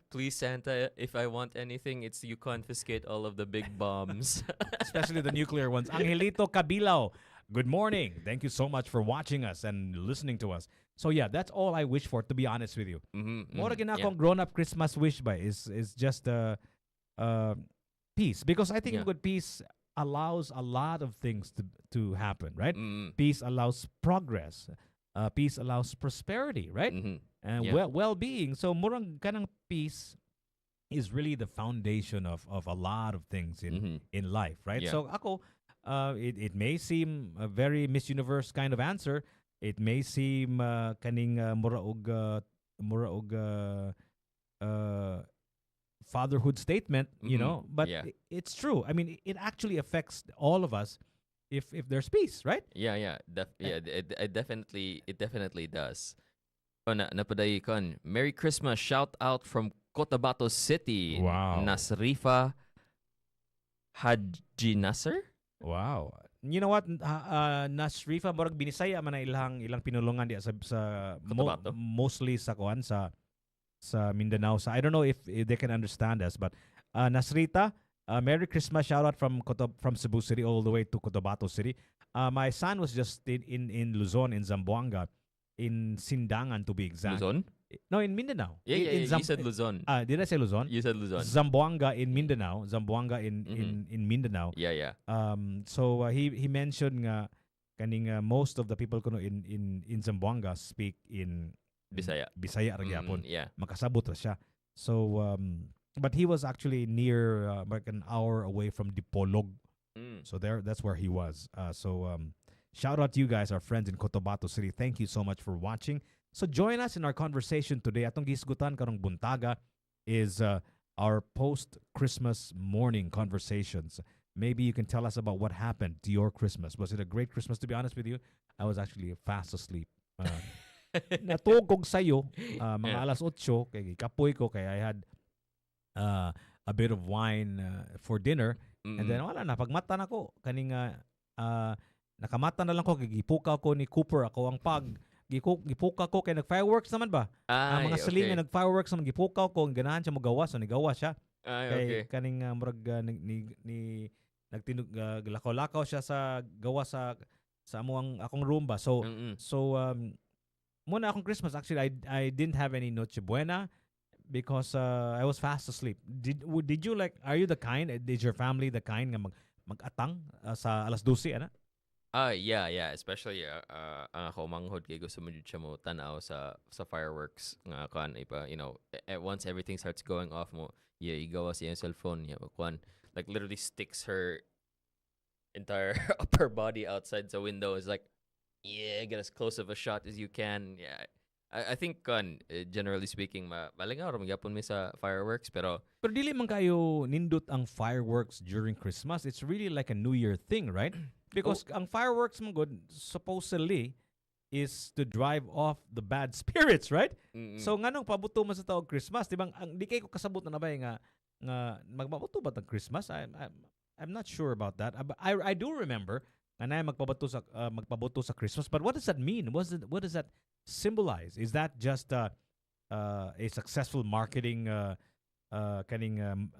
S2: please Santa, if I want anything, it's you confiscate all of the big bombs.
S1: Especially the nuclear ones. Angelito Cabilao, good morning. Thank you so much for watching us and listening to us. So yeah, that's all I wish for, to be honest with you. More again akong grown-up Christmas wish ba is just peace. Because I think with peace, allows a lot of things to happen, right?
S2: Mm.
S1: Peace allows progress. Peace allows prosperity, right?
S2: Mm-hmm.
S1: And
S2: Yeah.
S1: well-being. So murang kanang peace is really the foundation of a lot of things
S2: Mm-hmm.
S1: in life, right?
S2: Yeah.
S1: So ako, it may seem a very Miss Universe kind of answer. It may seem kaning mura og uh, fatherhood statement,
S2: Mm-hmm.
S1: but
S2: Yeah.
S1: it's true. I mean, it actually affects all of us if there's peace, right?
S2: Yeah, yeah.
S1: Eh,
S2: It definitely does. Oh, napaday kon. Merry Christmas shout out from Cotabato City.
S1: Wow.
S2: Nasrifa Haji Nasser?
S1: Wow. You know what? Nasrifa murag binisaya man na ilang pinulungan diya sa
S2: Cotabato.
S1: mostly sa kuan sa Mindanao. Sa I don't know if they can understand us, but Nasrita, Merry Christmas shout out from Cebu City all the way to Cotabato City. My son was just in Luzon in Zamboanga, in Sindangan to be exact.
S2: Luzon?
S1: No, in Mindanao.
S2: Yeah, yeah,
S1: In
S2: yeah. You said Luzon.
S1: did I say Luzon?
S2: You said Luzon.
S1: Zamboanga in Mindanao. Zamboanga
S2: Mhm.
S1: in Mindanao.
S2: Yeah, yeah.
S1: So he mentioned nga kaning most of the people kuno in Zamboanga speak in
S2: Bisaya.
S1: Bisaya ra gyapon.
S2: Yeah.
S1: Makasabot ra siya. So but he was actually near like an hour away from Dipolog.
S2: Mm.
S1: So that's where he was. Shout out to you guys, our friends in Cotabato City. Thank you so much for watching. So join us in our conversation today. Atong gisgutan karong buntaga is our post-Christmas morning conversations. Maybe you can tell us about what happened to your Christmas. Was it a great Christmas? To be honest with you, I was actually fast asleep. Natugog sayo, mga
S2: Yeah.
S1: alas 8, kay kapoy ko, kay I had a bit of wine for dinner. And then
S2: Mm-mm.
S1: wala na, pagmata na ko, kaning nakamata na lang ko, gipuka ko ni Cooper, ako ang gipuka ko kay nag-fireworks naman ba? Ang
S2: Ay,
S1: mga silingan
S2: okay.
S1: nag-fireworks naman gipukaw ko, ang ganahan siya magawa, so nigawa siya.
S2: Ay,
S1: Kay
S2: okay.
S1: kaning murag ni nagtinog lakaw-lakaw siya sa gawa sa akong room ba. So
S2: Mm-mm.
S1: muna akong Christmas actually I didn't have any Noche Buena because I was fast asleep. Did you like are you the kind is your family the kind nga mag-atang sa alas 12 ana?
S2: Yeah, yeah. Especially, ang ako manghod kay gusto mo jud siya mo tanaw sa fireworks nga kan ipa, once everything starts going off mo, yeah, igawa siya yung cellphone, yeah, kwan, like literally sticks her entire upper body outside the window. Is like, yeah, get as close of a shot as you can. Yeah. I think generally speaking, malingaw ra magyapon mi sa fireworks, pero
S1: Pero dili man kayo nindot ang fireworks during Christmas. It's really like a New Year thing, right? Because ang fireworks man good supposedly is to drive off the bad spirits, right?
S2: mm,
S1: So nganong pabuto man sa taog Christmas, di ba? Ang di kay ko kasabot na ba nga magpabuto ba tag Christmas? I'm not sure about that. I do remember nga na magpabuto sa Christmas, but what does that mean? What does that symbolize? Is that just a successful marketing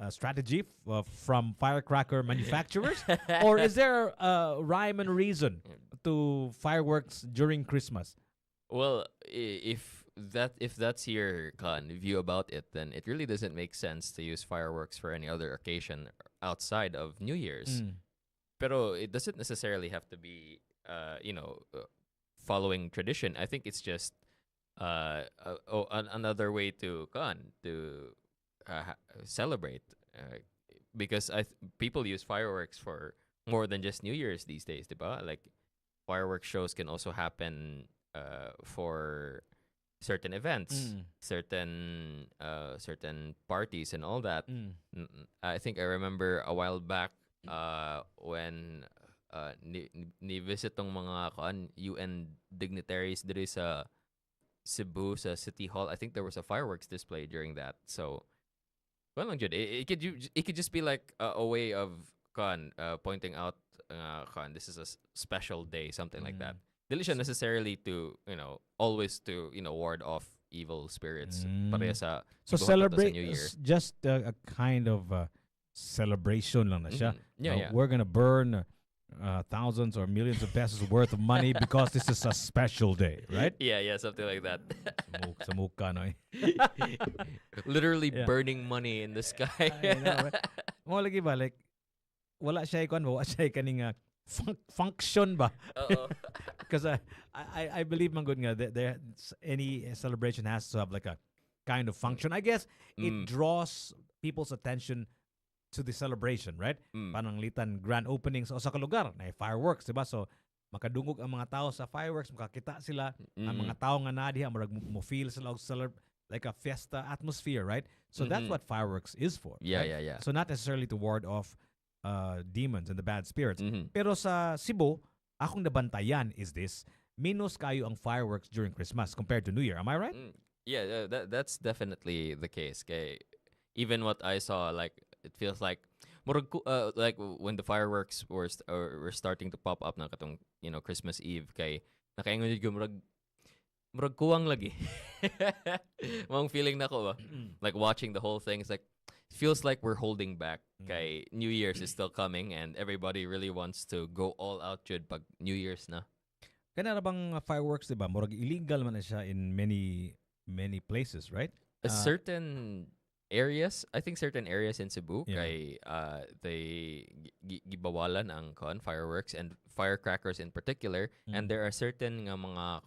S1: strategy from firecracker manufacturers, or is there a rhyme and reason to fireworks during Christmas?
S2: well, if that's your view about it, then it really doesn't make sense to use fireworks for any other occasion outside of New Year's.
S1: Mm.
S2: Pero it doesn't necessarily have to be, following tradition. I think it's just another way to celebrate, because people use fireworks for more than just New Year's these days, diba? Like fireworks shows can also happen for certain events,
S1: Mm.
S2: certain parties and all that.
S1: Mm.
S2: I think I remember a while back when ni visit tong mga UN dignitaries diri sa Cebu sa City Hall. I think there was a fireworks display during that. So, well, lang jud. It could just be like a way of pointing out this is a special day, something like that. Dili siya necessarily to, always to, ward off evil spirits. Pareha sa
S1: So
S2: gibuhat nato sa
S1: celebrate
S2: New Year.
S1: just a kind of celebration lang na siya.
S2: Mhm. Yeah, yeah.
S1: We're gonna burn thousands or millions of pesos worth of money because this is a special day, right?
S2: Yeah, yeah, something like that.
S1: Sa mukha, no?
S2: Literally
S1: Yeah.
S2: burning money in the sky.
S1: I know, right? Mo lagi ba like wala siya ikon wala siya kaning function ba?
S2: Oo.
S1: Because I believe man good nga any celebration has to have like a kind of
S2: Mm.
S1: function. I guess it
S2: Mm.
S1: draws people's attention to the celebration, right?
S2: Mm.
S1: Pananglitan grand openings o sa lugar na fireworks, diba? So makadungog ang mga tao sa fireworks, makakita sila ang
S2: Mm.
S1: mga tao nga na diha murag mo feel sila og like a fiesta atmosphere, right? So that's
S2: Mhm.
S1: what fireworks is for,
S2: Yeah,
S1: right?
S2: yeah, yeah.
S1: So not necessarily to ward off demons and the bad spirits.
S2: Mhm.
S1: Pero sa Cebu, akong nabantayan is this, minus kayo ang fireworks during Christmas compared to New Year. Am I right?
S2: Yeah, that's definitely the case. Kay even what I saw, like it feels like like when the fireworks were starting to pop up na katong Christmas Eve kay nakaingon jud ko murag kuwang lagi. Mong feeling na ko ba? Like watching the whole thing, it's like feels like we're holding back. Kay New Year's is still coming and everybody really wants to go all out jud pag New Year's na.
S1: Kana ra bang fireworks, diba? Murag illegal man na siya in many places, right?
S2: Certain areas, I think certain areas in Cebu,
S1: Yeah.
S2: kay they gibawalan ang fireworks and firecrackers in particular, and there are certain nga mga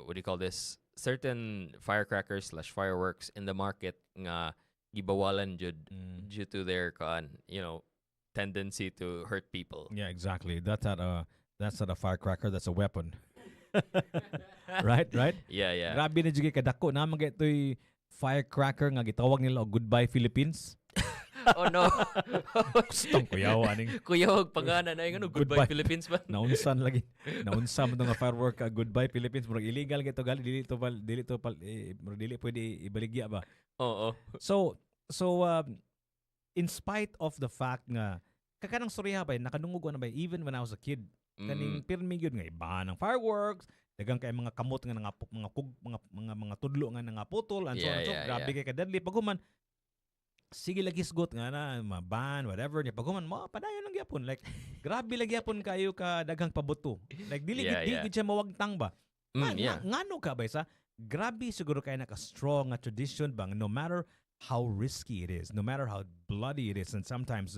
S2: what do you call this? Certain firecrackers / fireworks in the market nga gibawalan jud due to their tendency to hurt people.
S1: Yeah, exactly. That's not a firecracker, that's a weapon. Right?
S2: Yeah, yeah.
S1: Grabe na jud kay kadako na mga ito'y firecracker nga gitawag nila og Goodbye Philippines.
S2: Oh no.
S1: Gustong kuyawa ning
S2: Kuya, wag pangana na yung Goodbye
S1: Goodbye.
S2: Philippines ba?
S1: naunsan lagi. Naunsa man nga firework Goodbye Philippines, murag illegal gito gali murag dili pwede ibaligya ba.
S2: Oo.
S1: So in spite of the fact nga kakanang storya ba nakadungog na ba even when I was a kid kaning pirmi gyud nga iba ng fireworks dagang kay mga kamot nga mga tudlo nga nangaputol and so on and so grabe kay kadadli paghuman sige lagi isgot nga na maban whatever niya paghuman mo padayon lang gyapon like grabe lagi gyapon kayo ka daghang pabuto like dili gid siya mawagtang ba ngano ka ba sa grabe siguro kay naka strong nga tradition bang no matter how risky it is, no matter how bloody it is, and sometimes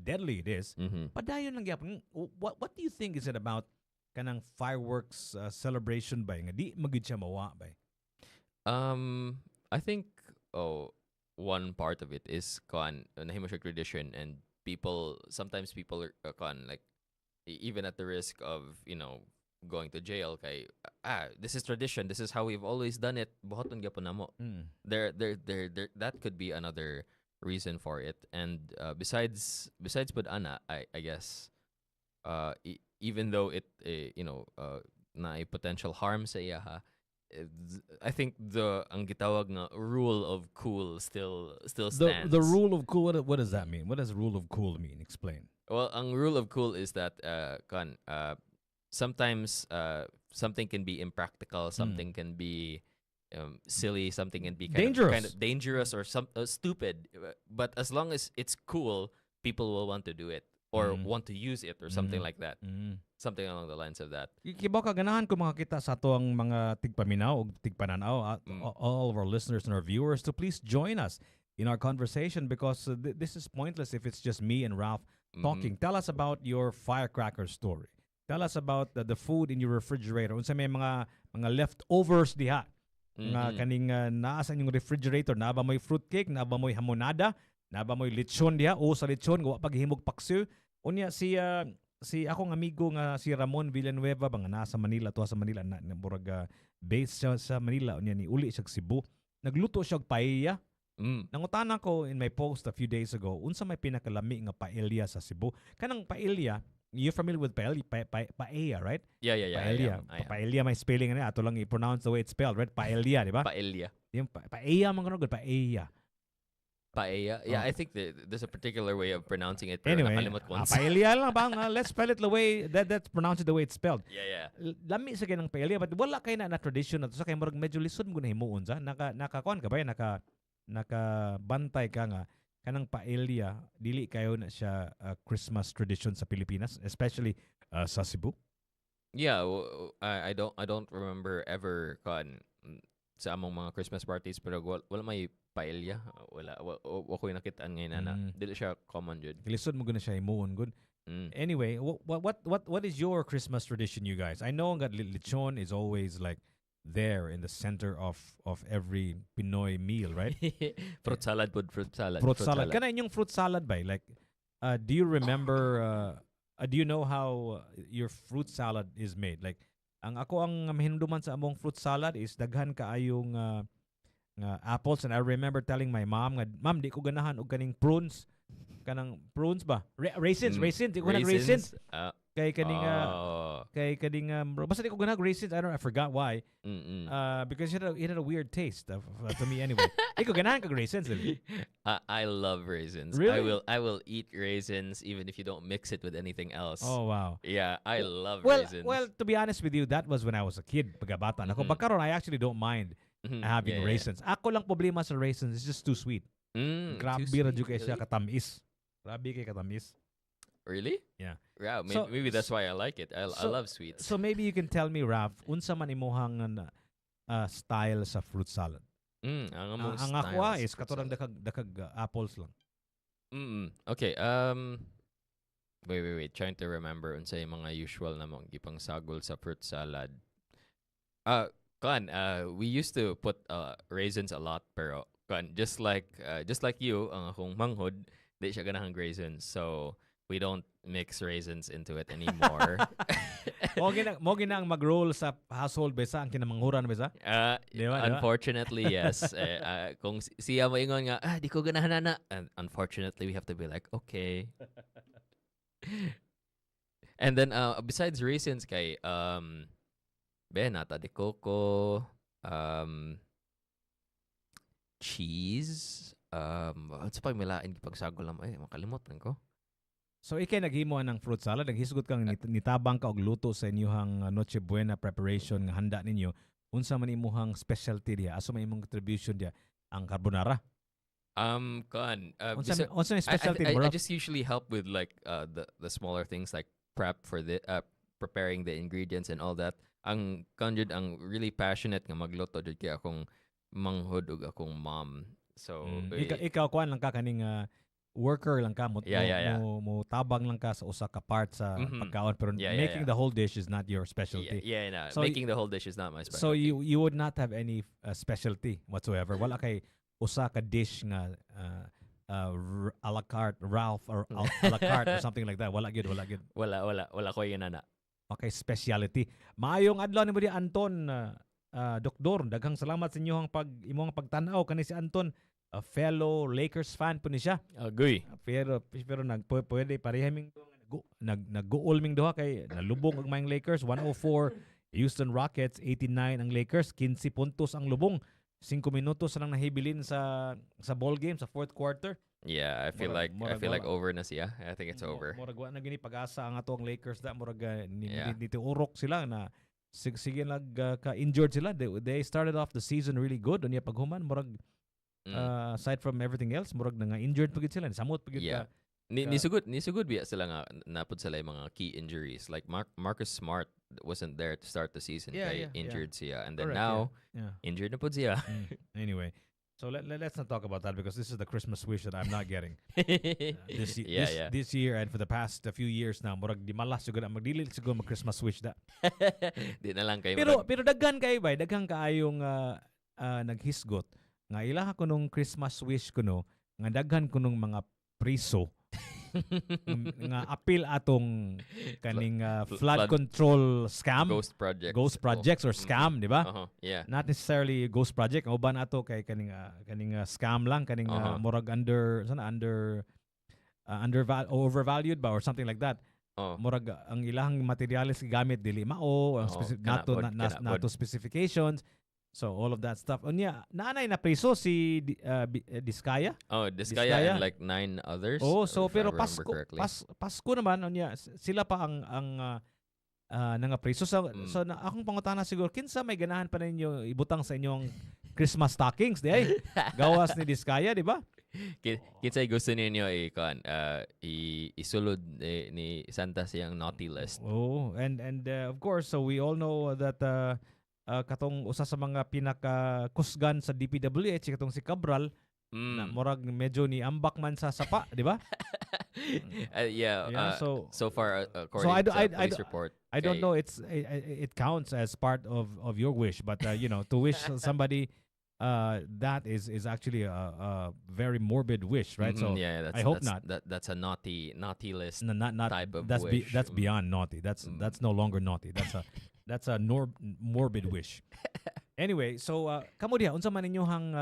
S1: deadly it is, padayon lang gyapon. What do you think is it about kanang fireworks celebration ba nga di magid siya mawa ba?
S2: I think one part of it is nahimo siya tradition and sometimes people are like even at the risk of going to jail kay this is tradition, this is how we've always done it, buhaton gyapon namo. There that could be another reason for it. And besides pud ana, I guess even though it na potential harm sa iya I think ang gitawag nga rule of cool still stands.
S1: The rule of cool, what does that mean? What does rule of cool mean? Explain.
S2: Well, ang rule of cool is that sometimes something can be impractical, something can be silly, something can be kind of dangerous or stupid. But as long as it's cool, people will want to do it or want to use it or something like that. Something along the lines of that.
S1: Kibaw ka ganahan ko makakita sa ato ang mga tigpaminaw o tigpananaw, all of our listeners and our viewers to please join us in our conversation because this is pointless if it's just me and Ralph talking. Tell us about your firecracker story. Tell us about the food in your refrigerator. Unsa may mga leftovers diha. Nga kaning naa sa inyong refrigerator, na ba mo'y fruitcake, na ba mo'y hamonada, na ba mo'y lechon diha, o sa lechon gawa paghimog paksiw. Unya si akong amigo nga si Ramon Villanueva bang nasa Manila to sa Manila na murag base siya sa Manila unya ni uli siya Cebu. Nagluto siya og paella. Nangutana ko in my post a few days ago, unsa may pinakalami nga paella sa Cebu? Kanang paella, you're familiar with paella, right?
S2: Yeah.
S1: Paella. Paella may spelling na ato lang i-pronounce the way it's spelled, right? Paella, di ba?
S2: Paella.
S1: Yung paella man good paella.
S2: Paella. Yeah, I think there's a particular way of pronouncing it.
S1: Anyway,
S2: nakalimot ko once.
S1: paella lang bang let's spell it the way that's pronounced the way it's spelled.
S2: Yeah.
S1: Lami sa kanang paella but wala kay na tradition na to sa kay murag medyo lisod mo na himuon sa nakakuan ka ba nakabantay ka nga kanang paella dili kayo na siya Christmas tradition sa Pilipinas, especially sa Cebu.
S2: Yeah, I don't remember ever sa among mga Christmas parties pero wala may paella. Wa ko nakitaan ngayon na. Dili siya common jud.
S1: Lisod mo guna siya imuon good.
S2: Mm.
S1: Anyway, what is your Christmas tradition, you guys? I know that lechon is always like there in the center of every Pinoy meal, right?
S2: Fruit salad pod, fruit salad.
S1: Fruit salad. Kana inyong fruit salad ba? Like, do you remember? Do you know how your fruit salad is made? Like, ang mahinduman sa among fruit salad is daghan kaayong apples, and I remember telling my mom, Ma'am, di ko ganahan og kaning prunes. Kanang prunes ba? Raisins. Di ko ganang raisins. Kay kaning basta di ko ganang raisins. I forgot why. Because it had a weird taste to me anyway. Di ko ganahan kag raisins.
S2: I love raisins.
S1: Really?
S2: I will eat raisins even if you don't mix it with anything else.
S1: Oh wow.
S2: Yeah, I love raisins.
S1: Well, to be honest with you, that was when I was a kid, pagabata nako. Pagkaron I actually don't mind having raisins. Ako lang problema sa raisins, it's just too sweet. Grabe ra jud kay siya katamis. Grabe kay katamis.
S2: Really?
S1: Yeah.
S2: Yeah, maybe that's why I like it. I love sweets.
S1: So maybe you can tell me, Raf, unsa man imuhang style sa fruit salad?
S2: Ang
S1: ako is katurang dakag apples lang.
S2: Okay. Wait. Trying to remember unsay mga usual na mong gipang sagol sa fruit salad. We used to put raisins a lot, pero just like you, ang akong manghod, di siya ganahang raisins. So we don't mix raisins into it anymore.
S1: Mo gina ang mag-roll sa household besa ang kinamanghuran besa? Diba?
S2: Unfortunately, yes. Kung siya moingon nga, di ko ganahan na. And unfortunately, we have to be like, okay. And then besides raisins kay nata de coco, cheese, ano sa pagmilain gipagsagol lang makalimot man ko.
S1: So ikay naghimo ng fruit salad, naghisgot kang nitabang ka og luto sa inyong Noche Buena preparation nga handa ninyo. Unsa man imuhang specialty diha? Aso man imong contribution diha? Ang carbonara? Unsa may specialty?
S2: I just usually help with like the smaller things like prep for the preparing the ingredients and all that. Ang kanjud ang really passionate nga magluto jud kay akong manghod ug akong mom. So
S1: ikaw kuan lang ka kaning worker lang ka mo tabang lang ka sa usa ka part sa pagkaon pero making the whole dish is not your specialty.
S2: So making the whole dish is not my specialty.
S1: So you would not have any specialty whatsoever. Wala kay usa ka dish nga a la carte Ralph or a la carte or something like that. Wala gid.
S2: Wala ko yan na.
S1: Okay, specialty. Maayong adlaw ni mo di Anton, Doktor. Daghang salamat sa inyong imong pagtan-aw kani si Anton. A fellow Lakers fan po ni siya.
S2: Agoy.
S1: Pero pwede pareheming nag-goal ming duha kay nalubong ang mga Lakers 104, Houston Rockets 89 ang Lakers, 15 puntos ang lubong. 5 minutos lang nahibilin sa ball game sa fourth quarter.
S2: Yeah, I feel like over na siya. I think it's over.
S1: Murag wa na gini pag-asa ang atong Lakers da murag dito urok sila na sige ka injured sila. They started off the season really good unya paghuman murag aside from everything else, murag na nga injured pagid sila, samot pagid ka.
S2: Ni sugod biya sila nga napud sila mga key injuries. Like Marcus Smart wasn't there to start the season kay injured siya, and then now injured na pud siya.
S1: Anyway, so let's not talk about that because this is the Christmas wish that I'm not getting. This year and for the past few years now, murag di malas jud ang magdili siguro mag Christmas wish da.
S2: Di na lang kay
S1: pero daghan kaayong naghisgot nga ilaha ko nung Christmas wish ko no nga daghan ko nung mga priso nga apil atong kaning flood control scam, ghost projects or scam, di ba? Not necessarily ghost project, ang uban ato kay kaning scam lang, kaning murag overvalued ba or something like that. Murag ang ilahang materials gamit dili mao, nato specifications. So all of that stuff. Unya, naanay na preso si Diskaya?
S2: Diskaya and like 9 others.
S1: So pero Pasko naman unya sila pa ang nga preso. So akong pangutana siguro kinsa may ganahan pa ninyo ibutang sa inyong Christmas stockings di ay gawas ni Diskaya, di ba?
S2: Kinsa gusto ninyo isulod ni Santa siyang naughty list.
S1: And of course, so we all know that katong usa sa mga pinaka-kusgan sa DPWH katong si Cabral na
S2: Mm.
S1: murag medyo ni ambak man sa sapa, di ba?
S2: Yeah.
S1: Yeah, so
S2: So far,
S1: so I,
S2: according
S1: do,
S2: to police report,
S1: I don't
S2: kay
S1: know, it counts as part of your wish, but to wish somebody that is actually a very morbid wish, right?
S2: mm-mm,
S1: So
S2: yeah,
S1: I hope not.
S2: that's a naughty list
S1: Not
S2: type of wish.
S1: that's beyond naughty.
S2: Mm.
S1: That's no longer naughty. That's a morbid wish. Anyway, so kamo diha unsa man ninyohang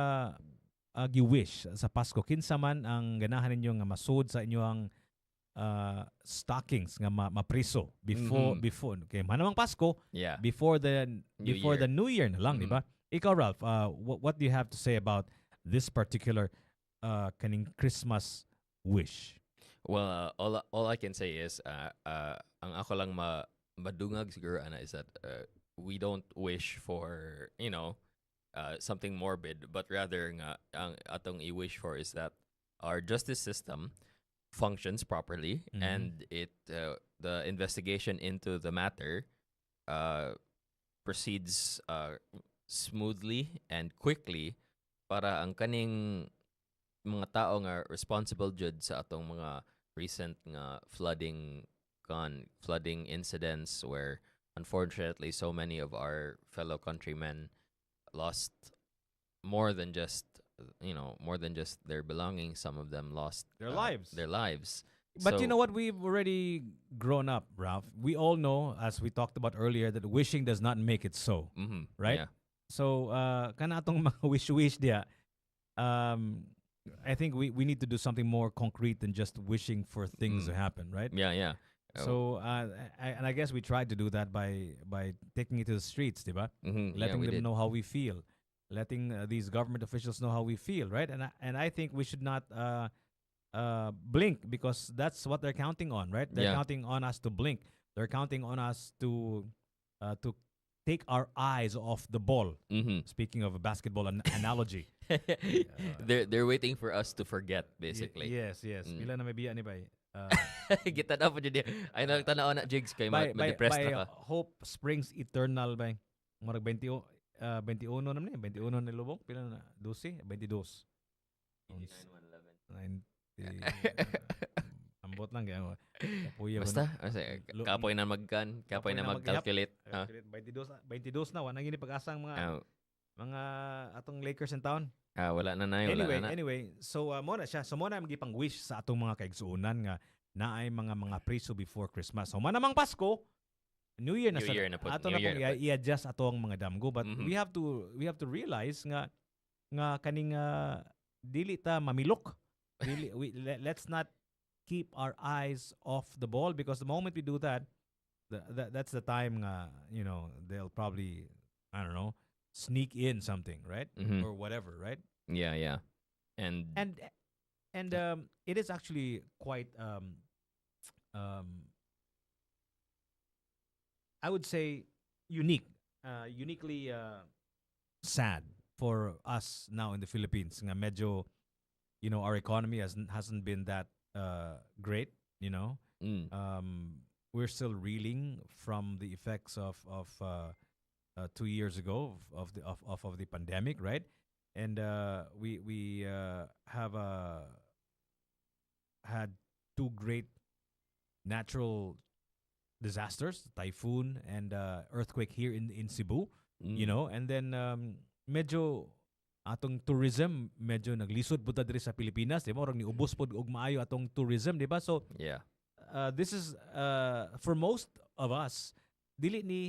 S1: gi-wish sa Pasko? Kinsa man ang ganahan ninyo nga masud sa inyong stockings nga mapriso
S2: Mhm.
S1: before okay manamang Pasko
S2: Yeah.
S1: before the
S2: New
S1: before the
S2: Year.
S1: New Year na lang, di
S2: Mhm.
S1: ba? Ikaw Ralph, what do you have to say about this particular kaning Christmas wish?
S2: Well, all I can say is ang ako lang madungag siguro ana is that we don't wish for, something morbid, but rather nga ang atong i-wish for is that our justice system functions properly,
S1: Mhm.
S2: and the investigation into the matter uh proceeds smoothly and quickly para ang kaning mga tao nga responsible jud sa atong mga recent nga flooding incidents where unfortunately so many of our fellow countrymen lost more than just more than just their belongings. Some of them lost
S1: Their lives.
S2: their lives.
S1: But you
S2: So
S1: know what? We've already grown up, Ralph. We all know, as we talked about earlier, that wishing does not make it so, right?
S2: yeah.
S1: So, kana atong mga wish dia, um, I think we need to do something more concrete than just wishing for things to
S2: Mm.
S1: happen, right?
S2: Yeah.
S1: So, and I guess we tried to do that by taking it to the streets, diba?
S2: Yeah,
S1: Letting
S2: we
S1: them
S2: did.
S1: know how we feel, letting these government officials know how we feel, right? And I think we should not blink because that's what they're counting on, right? They're
S2: Yeah.
S1: counting on us to blink. They're counting on us to take our eyes off the ball.
S2: Mm-hmm.
S1: Speaking of a basketball analogy.
S2: They're waiting for us to forget, basically.
S1: Yes, yes.
S2: Mm.
S1: Pila na may biya ni bay.
S2: Kita na po dyan. Ay, nagtanaw na, Jigs, kay ma-depressed na ka.
S1: Hope Springs Eternal bay. Murag 20 21 naman ni 21 ni lubong pila na 12 22. 90 ambot lang kaya kapuya ko
S2: Basta, kapoy na
S1: Kapoy
S2: kapoy na
S1: na
S2: mag-calculate.
S1: na. 22 na wala gini pag-asang mga atong Lakers in town.
S2: Wala na na, wala na.
S1: Anyway, so mo na siya. So mo na magipang wish sa atong mga kaigsuonan nga naay mga priso before Christmas. So manamang Pasko, New Year na
S2: New Year na po,
S1: ato
S2: New
S1: na
S2: Year
S1: pong
S2: na po.
S1: i-adjust atong mga damgo, but
S2: Mhm.
S1: we have to realize nga kaning dili ta mamilok. Let's not keep our eyes off the ball because the moment we do that, that's the time nga they'll probably, I don't know, sneak in something, right?
S2: Mhm.
S1: Or whatever, right?
S2: Yeah. And
S1: And it is actually quite I would say uniquely sad for us now in the Philippines. Nga medyo, our economy hasn't been that great.
S2: mm,
S1: We're still reeling from the effects of 2 years ago of the pandemic, right? And we have had two great natural disasters, typhoon and earthquake here in Cebu,
S2: mm,
S1: and then medyo atong tourism medyo naglisod pud diri sa Pilipinas, di ba? Orang niubos pod og maayo atong tourism, di ba? So
S2: yeah.
S1: this is for most of us dili ni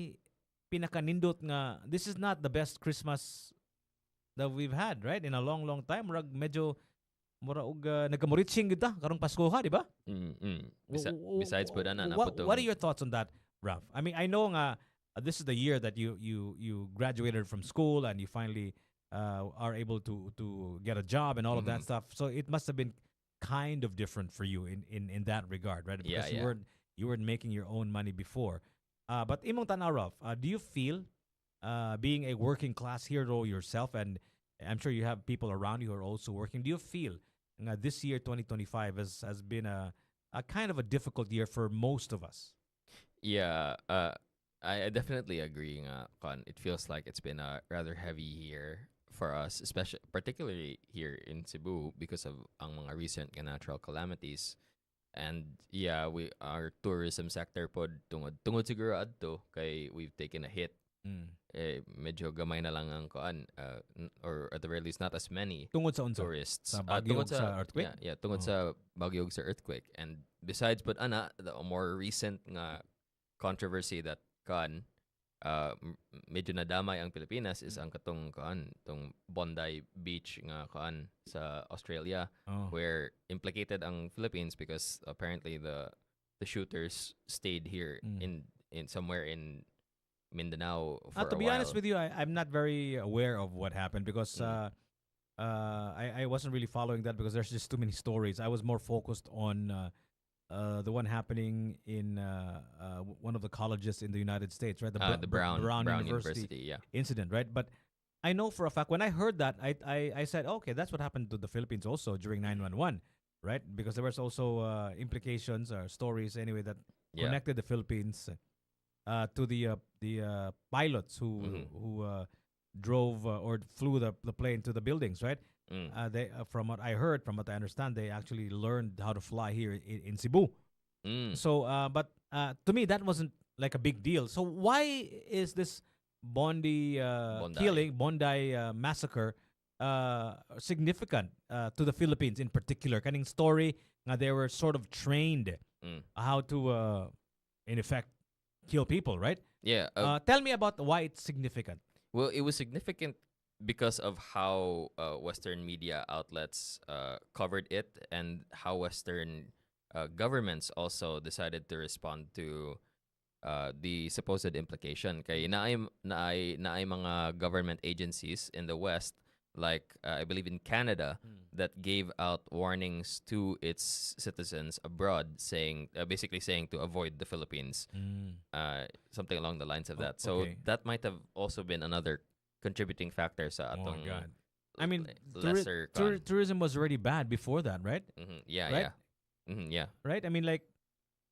S1: pinakanindot nga this is not the best Christmas that we've had, right? In a long time. Murag medyo mura og nagkamuritsing gid ta karong Pasko ha, di ba?
S2: Besides po na
S1: What are your thoughts on that, Ralph? I mean, I know nga this is the year that you graduated from school and you finally are able to get a job and all of that
S2: Mhm.
S1: stuff. So it must have been kind of different for you in that regard, right?
S2: Yeah,
S1: Because
S2: yeah.
S1: you weren't making your own money before. But imong tanaw, Ralph, do you feel being a working class hero yourself, and I'm sure you have people around you who are also working, do you feel this year 2025 has been a kind of a difficult year for most of us?
S2: Yeah, I definitely agree nga, Con. It feels like it's been a rather heavy year for us, especially particularly here in Cebu because of ang mga recent nga natural calamities. And yeah, we our tourism sector pod tungod siguro adto kay we've taken a hit.
S1: Mm.
S2: Medyo gamay na lang ang kuan or at the very least not as many
S1: Tungod sa unsa?
S2: tourists.
S1: Sa bagyo
S2: Tungod
S1: sa earthquake?
S2: Yeah, tungod
S1: Oh.
S2: sa bagyo ug sa earthquake. And besides but the more recent nga controversy that medyo nadamay ang Pilipinas is ang katong tong Bondi Beach nga sa Australia,
S1: Oh.
S2: where implicated ang Philippines because apparently the shooters stayed here
S1: Mm.
S2: in somewhere in Mindanao for
S1: To
S2: a
S1: be
S2: while.
S1: honest with you, I'm not very aware of what happened because I wasn't really following that because there's just too many stories. I was more focused on the one happening in one of the colleges in the United States, right?
S2: The Brown University, yeah.
S1: incident, right? But I know for a fact when I heard that, I said, okay, that's what happened to the Philippines also during 911, right? Because there was also implications or stories anyway that
S2: Yeah.
S1: connected the Philippines to the pilots who drove or flew the plane to the buildings, right? They from what I heard, from what I understand, they actually learned how to fly here in Cebu. So, but to me, that wasn't like a big deal. So why is this Bondi massacre significant to the Philippines in particular? Kaning story nga they were sort of trained how to, in effect, kill people, right?
S2: Yeah.
S1: Tell me about why it's significant.
S2: Well, it was significant because of how Western media outlets covered it and how Western governments also decided to respond to the supposed implication. Kay naay mga government agencies in the West, like I believe in Canada, that gave out warnings to its citizens abroad, basically saying to avoid the Philippines, something along the lines of that. So
S1: okay.
S2: that might have also been another contributing factor sa
S1: Oh my
S2: atong
S1: God. I mean,
S2: lesser
S1: tourism was already bad before that, right?
S2: Yeah,
S1: Right?
S2: yeah.
S1: Right? I mean, like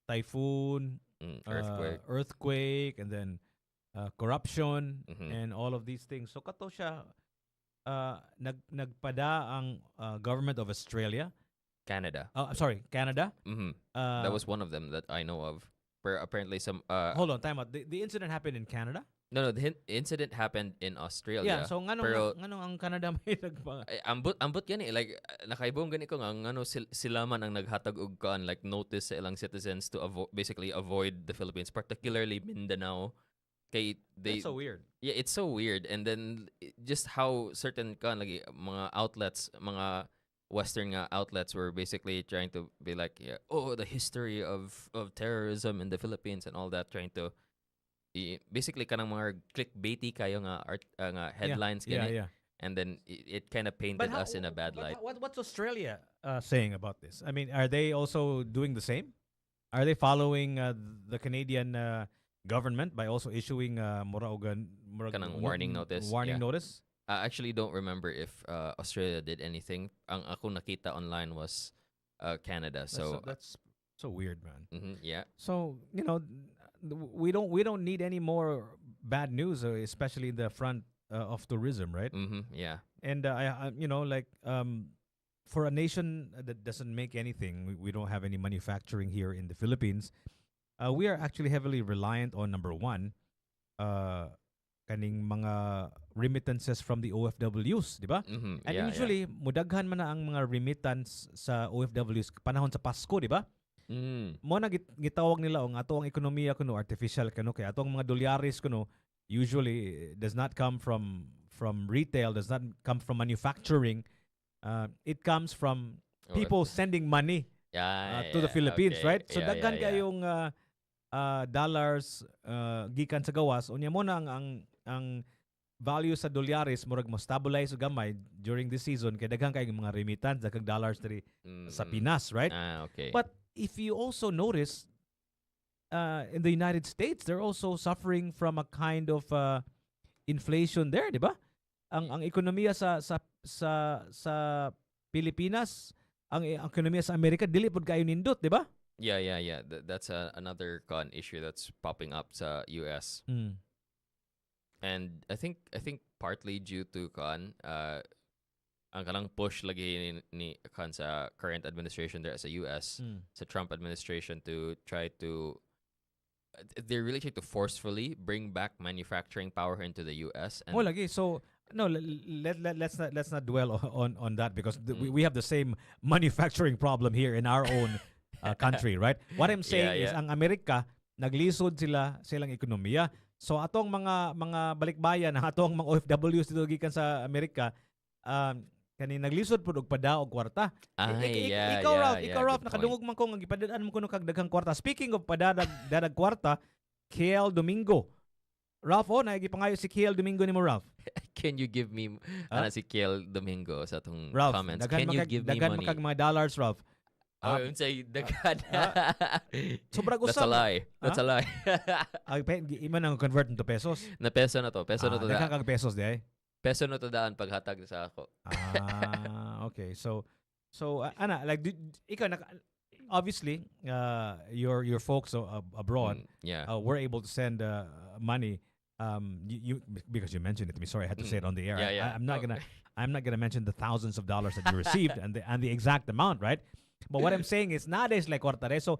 S1: typhoon, earthquake, and then corruption, and all of these things. So kato siya nagpada ang government of Australia.
S2: Canada.
S1: Sorry, Canada.
S2: That was one of them that I know of. Apparently some
S1: Hold on, time out. The incident happened in Canada?
S2: No, the incident happened in Australia.
S1: Yeah, so nganong ang Canada may nagpa
S2: ambot gani like nakaibong gani ko nga ngano sila man ang naghatag og like notice sa ilang citizens to basically avoid the Philippines, particularly Mindanao.
S1: That's so weird.
S2: Yeah, it's so weird. And then just how certain lagi mga outlets, mga Western outlets were basically trying to be like, the history of terrorism in the Philippines and all that, trying to basically kanang mga clickbaity kayo nga headlines gani.
S1: Yeah.
S2: And then it kind of painted us in a bad light.
S1: What's Australia saying about this? I mean, are they also doing the same? Are they following the Canadian government by also issuing
S2: kanang warning notice?
S1: Notice?
S2: I actually don't remember if Australia did anything. Ang ako nakita online was Canada. So
S1: that's so weird, man.
S2: Yeah.
S1: So we don't need any more bad news, especially in the front of tourism, right?
S2: Yeah.
S1: And I for a nation that doesn't make anything, we don't have any manufacturing here in the Philippines. We are actually heavily reliant on number one, kaning mga remittances from the OFWs, di ba? And usually, mudaghan man na ang mga remittance sa OFWs panahon sa Pasko, di ba? Mo na gitawag nila ang ato ang ekonomiya kuno artificial kano kay ato ang mga dolyares kuno usually does not come from retail, does not come from manufacturing. It comes from people sending money to the Philippines, right? So daghan kayong dollars gikan sa gawas unya mo na ang value sa dolyares murag mo stabilize og gamay during this season kay daghan kayong mga remittance daghang dollars diri sa Pinas, right?
S2: Okay.
S1: But if you also notice in the United States, they're also suffering from a kind of inflation there, di ba? Ang ekonomiya sa Pilipinas, ang ekonomiya sa Amerika dili pud kayo nindot, di ba?
S2: Yeah. That's another issue that's popping up sa US. And I think partly due to ang kanang push lagi ni kan sa current administration there sa US,
S1: Mm.
S2: sa Trump administration to try to they're really trying to forcefully bring back manufacturing power into the US.
S1: Mo
S2: And
S1: lagi. So no, let's not dwell on that because
S2: mm,
S1: we have the same manufacturing problem here in our own country, right? What I'm
S2: yeah,
S1: saying is
S2: yeah.
S1: ang Amerika naglisod silang ekonomiya. So atong mga balikbayan, atong mga OFWs dito gikan sa Amerika, um, kani naglisod pud og pada og kwarta.
S2: Ay, yeah,
S1: Ikaw
S2: yeah,
S1: Ralph,
S2: yeah,
S1: ikaw Ralph
S2: good point.
S1: nakadungog man ko nga gipadaan mo kuno kag daghang kwarta. Speaking of padadag dadag kwarta, KL Domingo. Ralph, oh, nagipangayo si KL Domingo nimo Ralph.
S2: Can you give me
S1: Ah,
S2: si Kiel Domingo sa atong
S1: Ralph,
S2: comments? Can you give me
S1: daghan
S2: money?
S1: makag mga dollars Ralph.
S2: Oh,
S1: Ah,
S2: yun say daghan.
S1: ah, sobrang
S2: That's a
S1: usab.
S2: lie. That's a lie.
S1: Ay, ima nang convert into pesos.
S2: Na peso na to. Peso na to
S1: Daghan
S2: da.
S1: kag pesos di ay.
S2: Peso na to daan paghatag sa ako.
S1: Okay. So ana like ikaw obviously your folks abroad
S2: Yeah.
S1: were able to send money you because you mentioned it to me. Sorry, I had to say it on the air.
S2: Yeah, yeah.
S1: I'm not
S2: Oh.
S1: gonna mention the thousands of dollars that you received and the exact amount, right? But what I'm saying is nowadays like Cortare. So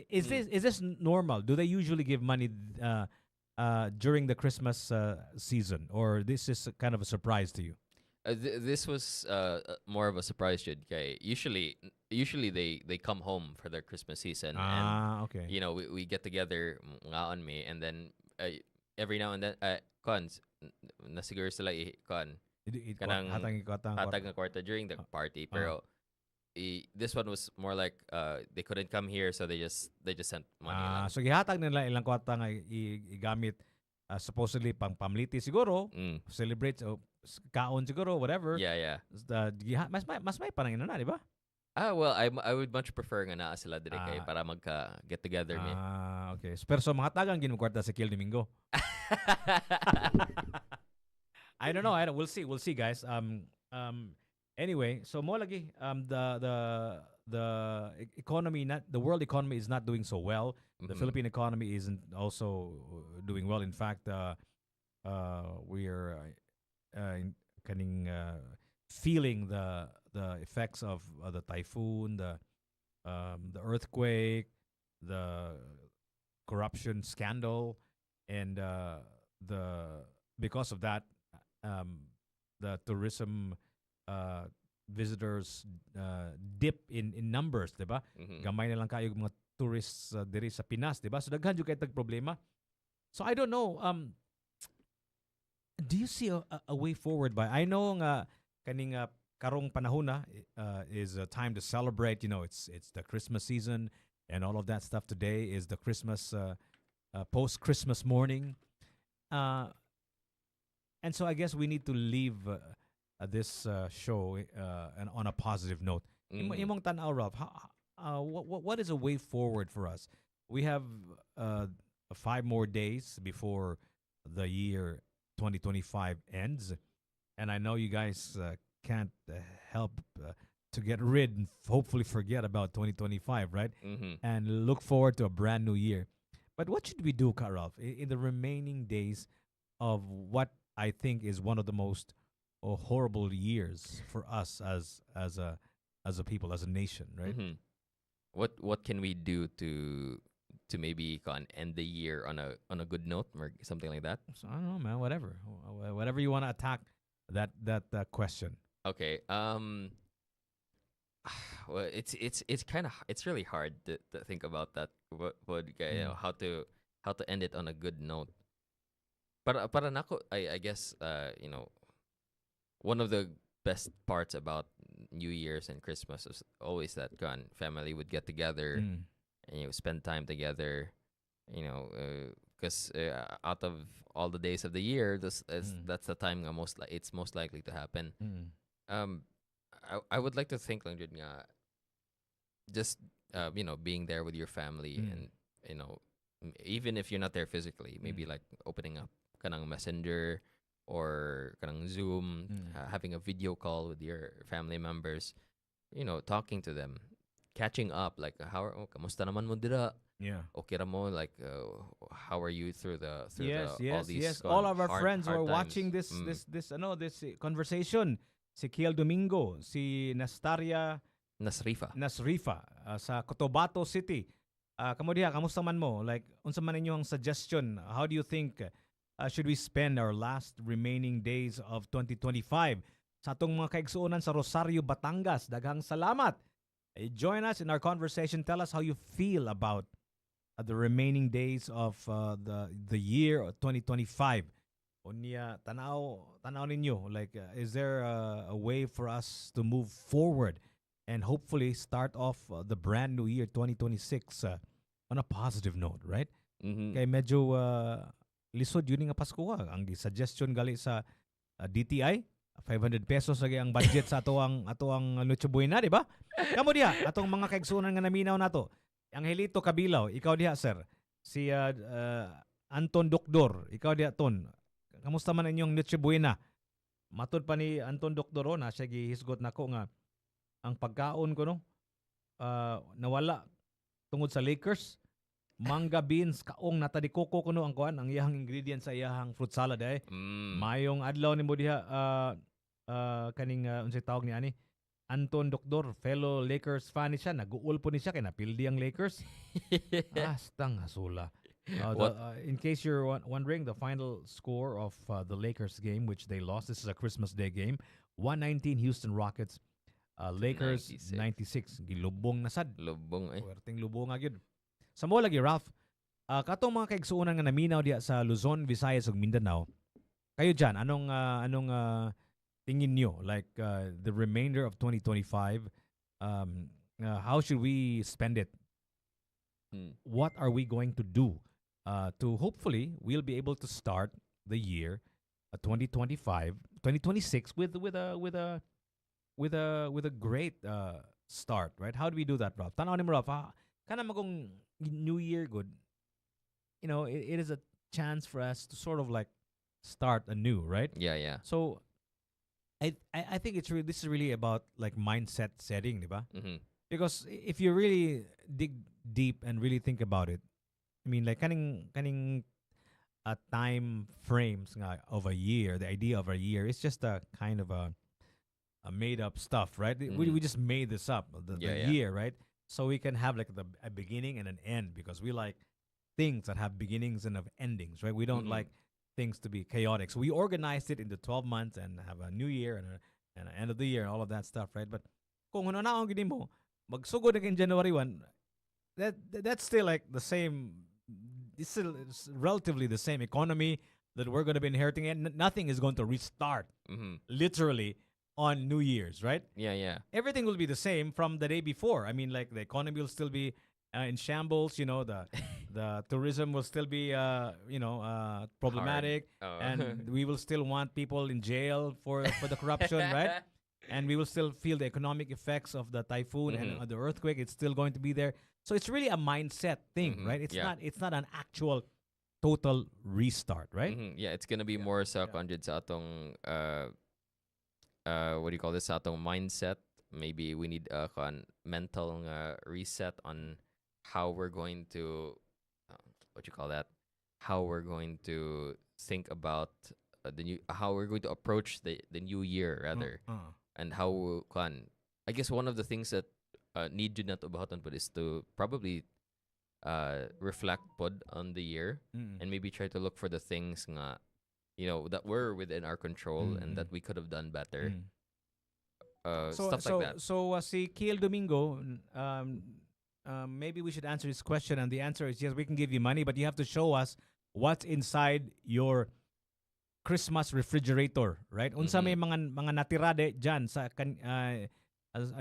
S1: is this normal? Do they usually give money during the Christmas season, or this is kind of a surprise to you?
S2: This was more of a surprise, Jud. Kay usually they come home for their Christmas season, and
S1: Okay.
S2: we get together nga on me, and then every now and then cons nasiguro sila kanang hatag ng kwarta during the party, pero this one was more like they couldn't come here, so they just sent money lang.
S1: So gihatag nila ilang kwarta nga igamit supposedly pang pamliti siguro, celebrate o kaon siguro, whatever.
S2: Yeah, yeah.
S1: Mas may panangin na, di ba?
S2: Well, I would much prefer nga naa sila dire kay para magka get together me.
S1: Okay. Pero so mga tagang ginukwarta sa Kiel Domingo. I don't know. We'll see, guys. Anyway, so mo lagi the economy, not the world economy is not doing so well. The
S2: Mhm.
S1: Philippine economy isn't also doing well. In fact, we are feeling the effects of the typhoon, the earthquake, the corruption scandal, and the because of that, the tourism visitors dip in numbers, diba?
S2: Mhm.
S1: Gamay na lang kayo mga tourists diri sa Pinas, diba? So daghan jud kay tag problema. So I don't know. Do you see a way forward by? I know nga kaning karong panahon na is a time to celebrate. It's the Christmas season and all of that stuff. Today is the Christmas post Christmas morning, and so I guess we need to leave this show and on a positive note.
S2: Mhm.
S1: Imong tanaw, Rob, what is a way forward for us? We have 5 more days before the year 2025 ends, and I know you guys can't help to get rid and hopefully forget about 2025, right?
S2: Mhm.
S1: And look forward to a brand new year. But what should we do, Karov, in the remaining days of what I think is one of the most horrible years for us as a people, as a nation, right?
S2: Mhm. What can we do to maybe end the year on a good note or something like that?
S1: So I don't know, man. Whatever you want to attack that question.
S2: Okay. Well, it's kind of it's really hard to think about that. What how to end it on a good note. Para nako, I guess one of the best parts about New Year's and Christmas is always that family would get together
S1: Mm.
S2: and spend time together. Because out of all the days of the year, that's the time nga it's most likely to happen.
S1: Mm.
S2: Um, I would like to think lang jud nga just being there with your family,
S1: Mm.
S2: and even if you're not there physically, maybe like opening up kanang messenger or kanang Zoom, having a video call with your family members, talking to them, catching up, like kamusta naman mo dira,
S1: Yeah.
S2: Okay ra mo, like how are you through the
S1: Yes,
S2: all
S1: yes,
S2: these
S1: yes. All of our
S2: hard
S1: friends who are watching
S2: times.
S1: this conversation. Si Kiel Domingo, si Nastaria
S2: Nasrifa.
S1: Nasrifa sa Cotabato City. Kamo diha, kamusta man mo? Like, unsa man inyong suggestion? How do you think should we spend our last remaining days of 2025? Sa atong mga kaigsuonan sa Rosario, Batangas, daghang salamat. Join us in our conversation. Tell us how you feel about the remaining days of the year of 2025. Unya, tanaw ninyo. Like, is there a way for us to move forward and hopefully start off the brand new year 2026 on a positive note, right?
S2: Mhm.
S1: Kay medyo lisod yun nga Pasko. Ang suggestion gali sa DTI, 500 pesos lagi ang budget sa ato ang Noche Buena, di ba? Kamo diha, atong mga kaigsunan nga naminaw nato. Ang Helito Kabilaw, ikaw diha, sir. Si Anton Dokdor, ikaw diha, Ton. Kamusta man inyong Noche Buena? Matod pa ni Anton Dokdor, na siya gihisgot nako nga ang pagkaon ko no, nawala tungod sa Lakers. Manga beans, kaong natadikoko kuno ang kuan, ang iyahang ingredients sa iyahang fruit salad
S2: Mm.
S1: Mayong adlaw ni mo diha kaning unsay tawag ni ani Anton Dokdor, fellow Lakers fan ni siya, nag-uul po ni siya kay napildi ang Lakers. Astang hasula.
S2: What?
S1: In case you're wondering, the final score of the Lakers game, which they lost, this is a Christmas Day game, 119 Houston Rockets, Lakers 96. Gilubong na sad.
S2: Lubong eh.
S1: Puwerteng lubong nga gyud. Sa mo lagi, Ralph, katong mga kaigsuonan nga naminaw diya sa Luzon, Visayas ug Mindanao, kayo dyan, anong tingin nyo? Like, the remainder of 2025, how should we spend it?
S2: Mm.
S1: What are we going to do to hopefully we'll be able to start the year 2025, 2026 with a great start, right? How do we do that, Ralph? Tanaw ni mo, Ralph, kana magong New Year good. You know, it is a chance for us to sort of like start anew, right?
S2: Yeah, yeah.
S1: So I think this is really about like mindset setting, diba?
S2: Mhm.
S1: Because if you really dig deep and really think about it, I mean, like kaning time frames nga of a year, the idea of a year, it's just a kind of a made up stuff, right? We
S2: Mhm.
S1: just made this up, the
S2: Yeah, yeah.
S1: year, right? So we can have like a beginning and an end because we like things that have beginnings and of endings, right? We don't
S2: Mhm.
S1: like things to be chaotic. So we organized it into 12 months and have a new year and an end of the year and all of that stuff, right? But kung ano na ang gini mo, magsugod na kay January 1, that's still like the same. It's relatively the same economy that we're going to be inheriting, and nothing is going to restart
S2: Mhm.
S1: literally on New Year's, right?
S2: Yeah, yeah.
S1: Everything will be the same from the day before. I mean, like the economy will still be in shambles. You know, the tourism will still be problematic,
S2: Oh.
S1: and we will still want people in jail for the corruption, right? And we will still feel the economic effects of the typhoon and
S2: Mhm.
S1: the earthquake. It's still going to be there. So it's really a mindset thing,
S2: Mhm.
S1: right? It's
S2: Yeah.
S1: not an actual total restart, right?
S2: Mhm. Yeah, it's gonna be
S1: Yeah,
S2: more sa
S1: yeah.
S2: kung sa atong what do you call this, sa atong mindset. Maybe we need a mental reset on how we're going to what you call that, how we're going to think about the new, how we're going to approach the new year rather, and how I guess one of the things that need to not ubahoton pod is to probably reflect pod on the year
S1: Mm.
S2: and maybe try to look for the things nga that were within our control and that we could have done better.
S1: Mm.
S2: Stuff like that.
S1: Si Kiel Domingo, maybe we should answer this question, and the answer is yes, we can give you money, but you have to show us what's inside your Christmas refrigerator, right? Unsa may mga natirade dyan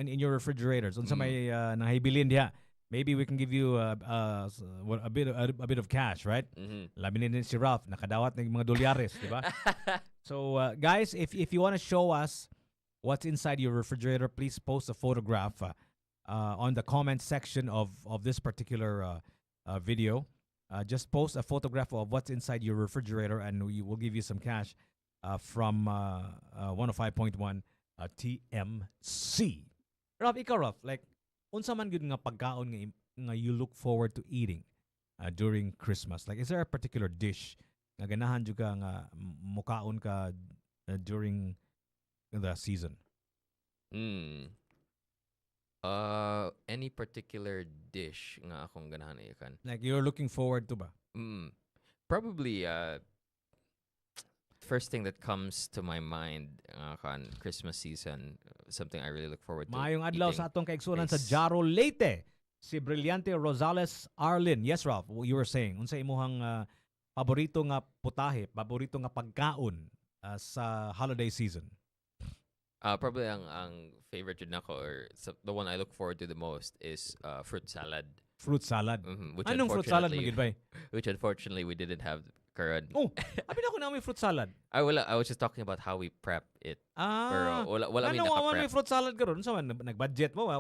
S1: in your refrigerators. Unsa may nahibilin diha. Maybe we can give you a bit of cash, right? Labi din si Ralph, nakadawat ng mga dolyares, di ba? So guys, if you want to show us what's inside your refrigerator, please post a photograph on the comment section of this particular video. Just post a photograph of what's inside your refrigerator, and we will give you some cash from 105.1 TMC. Ralph, ikaw, Ralph, like, unsa man gyud nga pagkaon nga you look forward to eating during Christmas? Like, is there a particular dish nga ganahan jud ka nga mukaon ka during the season?
S2: Any particular dish nga akong ganahan ikan?
S1: Like, you're looking forward to ba?
S2: Probably first thing that comes to my mind kan Christmas season, something I really look forward to.
S1: Maayong adlaw
S2: eating
S1: sa atong kaigsunan sa
S2: is-
S1: Jaro Leyte. Si Brillante Rosales Arlin. Yes, Ralph, you were saying. Unsa imuhang paborito nga putahe, paborito nga pagkaon sa holiday season?
S2: Probably ang favorite jud nako, or the one I look forward to the most is fruit salad.
S1: Fruit salad.
S2: Which
S1: Anong fruit salad
S2: unfortunately-
S1: magid bay?
S2: Which unfortunately we didn't have karon.
S1: Oh, abi na ko na may fruit salad.
S2: I was just talking about how we prep it. Pero wala mi
S1: Ano mo may
S2: naka-prep.
S1: fruit salad karon? Unsa man nag-budget mo?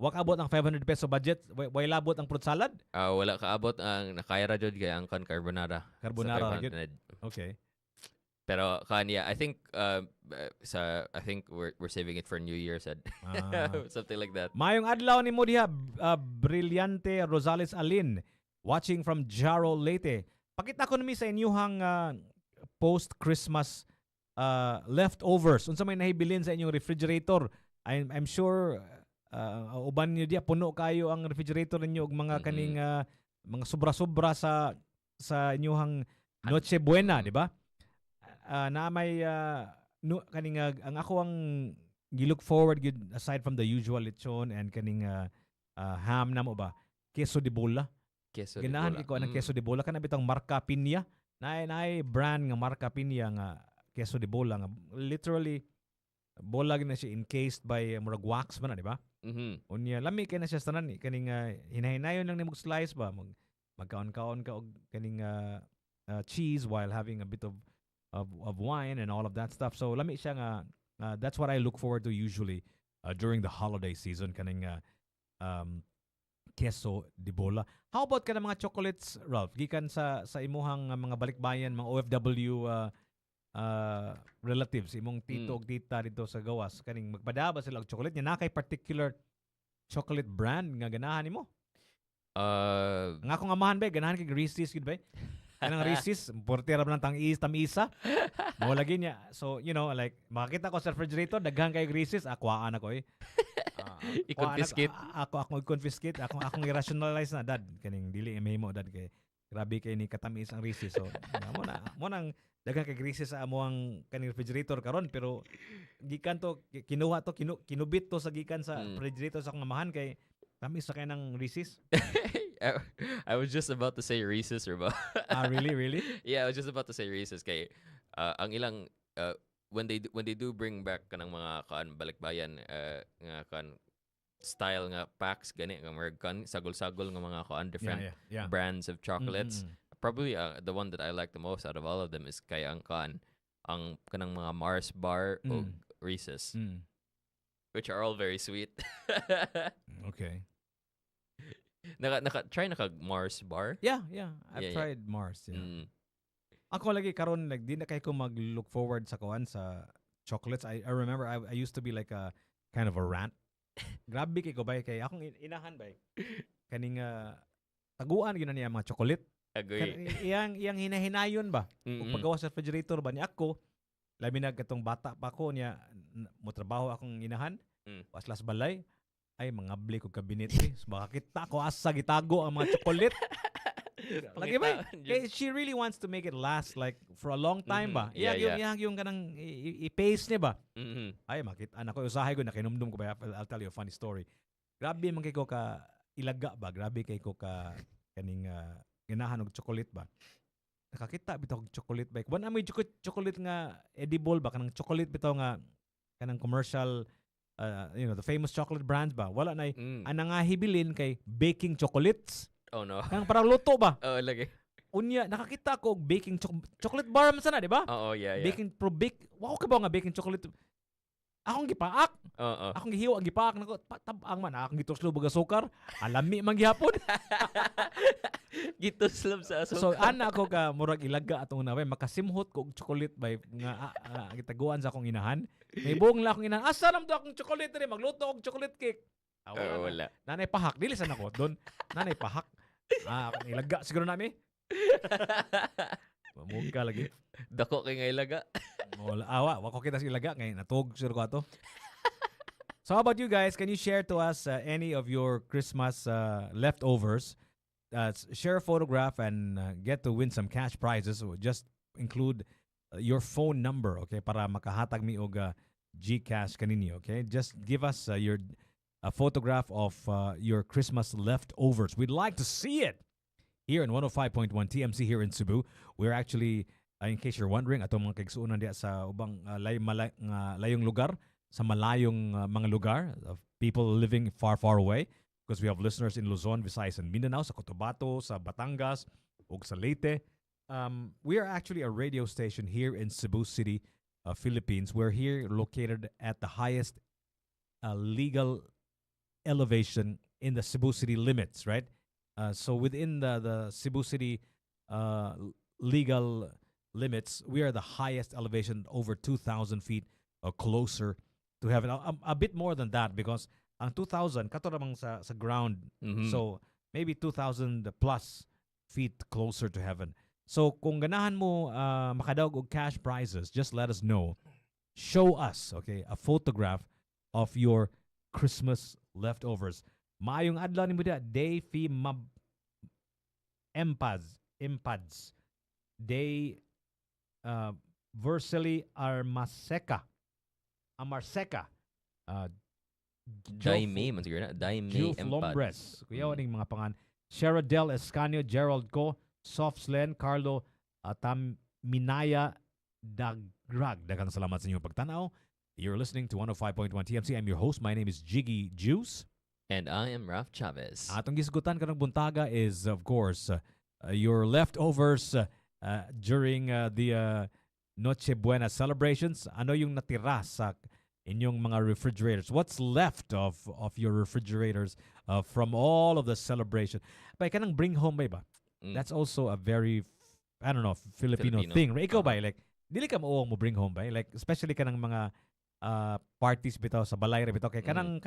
S1: Wak abot ang 500 peso budget. Way labot ang fruit salad?
S2: Wala kaabot ang nakaya ra jud kay ang kan carbonara. sa
S1: Carbonara, yun.
S2: 500.
S1: Okay.
S2: Pero kanya, I think we're saving it for New Year, said. Something like that.
S1: Mayong adlaw ni mo diha, Brillante Rosales Alin, watching from Jaro Leyte. Pakita ko nami sa inyuhang post-Christmas leftovers. Unsa may nahibilin sa inyong refrigerator? I'm sure uban niyo diya puno kayo ang refrigerator ninyo og mga kaning mga sobra-sobra sa inyuhang Noche Buena, di ba? Na may kaning ang ako ang gilook forward gid aside from the usual lechon and kaning ham na mo ba, queso de bola.
S2: Queso de
S1: Ganahan
S2: bola.
S1: ko ang queso de bola kana bitang marka Pinya. Naay brand nga marka Pinya nga queso de bola nga literally bola gina siya encased by murag wax man, di ba? Unya lami kay na siya tanan ni kaning hinahinayon lang nimog slice ba magkaon-kaon ka og kaning cheese while having a bit of wine and all of that stuff. So lami siya nga that's what I look forward to usually during the holiday season, kaning queso de bola. How about ka mga chocolates, Ralph? Gikan sa imuhang mga balikbayan, mga OFW relatives, imong tito ug tita dito sa gawas, kaning magpadaba sila og chocolate nya na kay particular chocolate brand nga ganahan nimo? Nga akong amahan ba, ganahan kay Reese's gud ba? Kanang Reese's, portera man tamisa. Mo lagi niya. So, you know, like makita ko sa refrigerator, daghan kay Reese's, akwaan ako eh.
S2: I-confiscate.
S1: Ako i-confiscate. Akong i-rationalize na, dad. Kaning dili mo dad kay grabe kay ni katamis ang Reese's. So, mo nang daghan kay Reese's sa amo ang kaning refrigerator karon, pero gikan to kinuha to kinubit to sa gikan sa refrigerator sa akong amahan kay tamis sa kay ng Reese's.
S2: I was just about to say Reese's or ba?
S1: Really?
S2: Yeah, I was just about to say Reese's kay ang ilang when they do bring back kanang mga balikbayan nga style nga packs gani nga mga sagol-sagol nga mga different
S1: Yeah.
S2: brands of chocolates. Probably the one that I like the most out of all of them is kay ang kanang mga Mars bar o Reese's, which are all very sweet.
S1: Okay.
S2: Try Mars bar?
S1: Yeah. I've tried Mars. Yeah. Ako lagi karon like di na kay ko mag-look forward sa sa chocolates. I remember I used to be like a kind of a rant. Grabe kay ko ba kay akong inahan ba kaning taguan gina niya mga chocolate.
S2: Agree.
S1: Iyang hinahinayon ba? Kung paggawa sa refrigerator ba ni ako, labi na katong bata pa ko niya mo trabaho akong inahan. Waslas balay ay mga bli ko kabinet eh. Baka kita ko asa gitago ang mga chocolate. Lagi ba? She really wants to make it last like for a long time ba? Yung kanang i-pace niya ba? Ay makita anak ko usahay ko nakinumdum ko ba? I'll tell you a funny story. Grabe man kay ko ka ilaga ba? Grabe kay ko ka kaning ganahan og chocolate ba? Nakakita bitaw og chocolate ba? Kuan amoy chocolate nga edible ba kanang chocolate bitaw nga kanang commercial the famous chocolate brands ba? Wala na anang hibilin kay baking chocolates.
S2: Oh no.
S1: Kanang parang luto ba?
S2: Oh, lagi.
S1: Unya, nakakita ko og baking chocolate bar man sana, di ba?
S2: Oo, yeah.
S1: Baking wow ka ba nga baking chocolate? Akong gipaak. Akong gihiwa ang gipaak nako tabang man akong gituslob og asukar. Alami man gihapon.
S2: Gituslob sa asukar.
S1: So ana ko ka murag ilaga atong unaway makasimhot ko og chocolate by nga gitaguan sa akong inahan. May buong la akong inahan. Asa nam to akong chocolate rin magluto og chocolate cake. Wala na.
S2: Wala.
S1: Nanay pahak. Dili sa nako. Doon, nanay pahak. Ilaga siguro nami. Mamugka lagi.
S2: Dako kay nga ilaga.
S1: Wala. Wako kita sa ilaga. Ngayon, natog siguro ko ato. So how about you guys? Can you share to us any of your Christmas leftovers? Share a photograph and get to win some cash prizes. So just include your phone number, okay? Para makahatag mi og GCash kaninyo, okay? Just give us your a photograph of your Christmas leftovers. We'd like to see it here in 105.1 TMC here in Cebu. We're actually, in case you're wondering, atong mga kaigsuunan diya sa ubang layong lugar, sa malayong mga lugar, of people living far, far away. Because we have listeners in Luzon, Visayas, and Mindanao, sa Cotabato, sa Batangas, ug sa Leyte. We are actually a radio station here in Cebu City, Philippines. We're here located at the highest legal elevation in the Cebu City limits, right? So within the Cebu City legal limits, we are the highest elevation, over 2,000 feet closer to heaven. A bit more than that, because ang 2,000 kato namang sa ground.
S2: Mhm.
S1: So maybe 2,000 plus feet closer to heaven. So kung ganahan mo makadaog og cash prizes, just let us know. Show us, okay, a photograph of your Christmas leftovers. Maayong adlaw nimo dia, day fi empads. Day Versely Amarseca.
S2: Daime, man siguro na. Daime
S1: Juf
S2: Empad.
S1: Lombres. Kuya waning mga pangan. Sheradel Escanio, Gerald Co, Sofslen, Carlo Minaya Dagrag. Daghang salamat sa inyong pagtanaw. You're listening to 105.1 TMC. I'm your host. My name is Jiggy Juice.
S2: And I am Ralph Chavez.
S1: Atong gisgutan kanang buntaga is, of course, your leftovers during the Noche Buena celebrations. Ano yung natira sa inyong mga refrigerators? What's left of your refrigerators from all of the celebration? Bay kanang bring home ba? That's also a very, I don't know, Filipino thing. Ikaw ba, like, dili ka mo bring home ba? Like, especially kanang mga parties bitaw sa balay bitaw kay kanang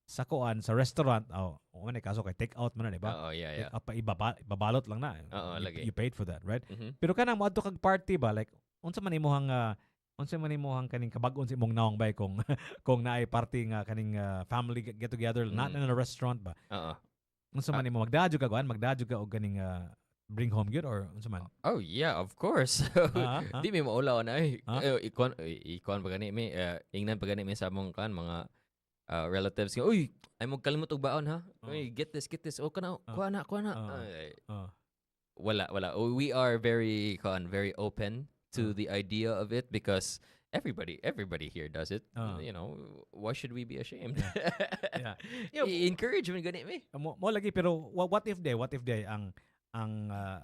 S1: sa kuan sa restaurant, kaso kay take out man na, di ba?
S2: Yeah.
S1: Ibabalot lang na.
S2: Lagi.
S1: You paid for that, right?
S2: Mhm.
S1: Pero kanang moadto kag party ba, like unsa man imong kaning kabag-on sa imong naong bay kung kung naay party nga kaning family get together, not in a restaurant ba? Unsa man imo magdadyo ka og kaning bring home good, or unsa man?
S2: Oh yeah, of course. Di may maulaw na ikon pa gani may ingnan pa gani may sa mong kan mga relatives nga, uy, ay mo kalimot og baon ha. Uy, get this. O kana, kuha na. Wala. We are very open to the idea of it, because everybody here does it. You know, why should we be ashamed?
S1: Yeah.
S2: Encourage mo gani me.
S1: Mo lagi, pero what if day ang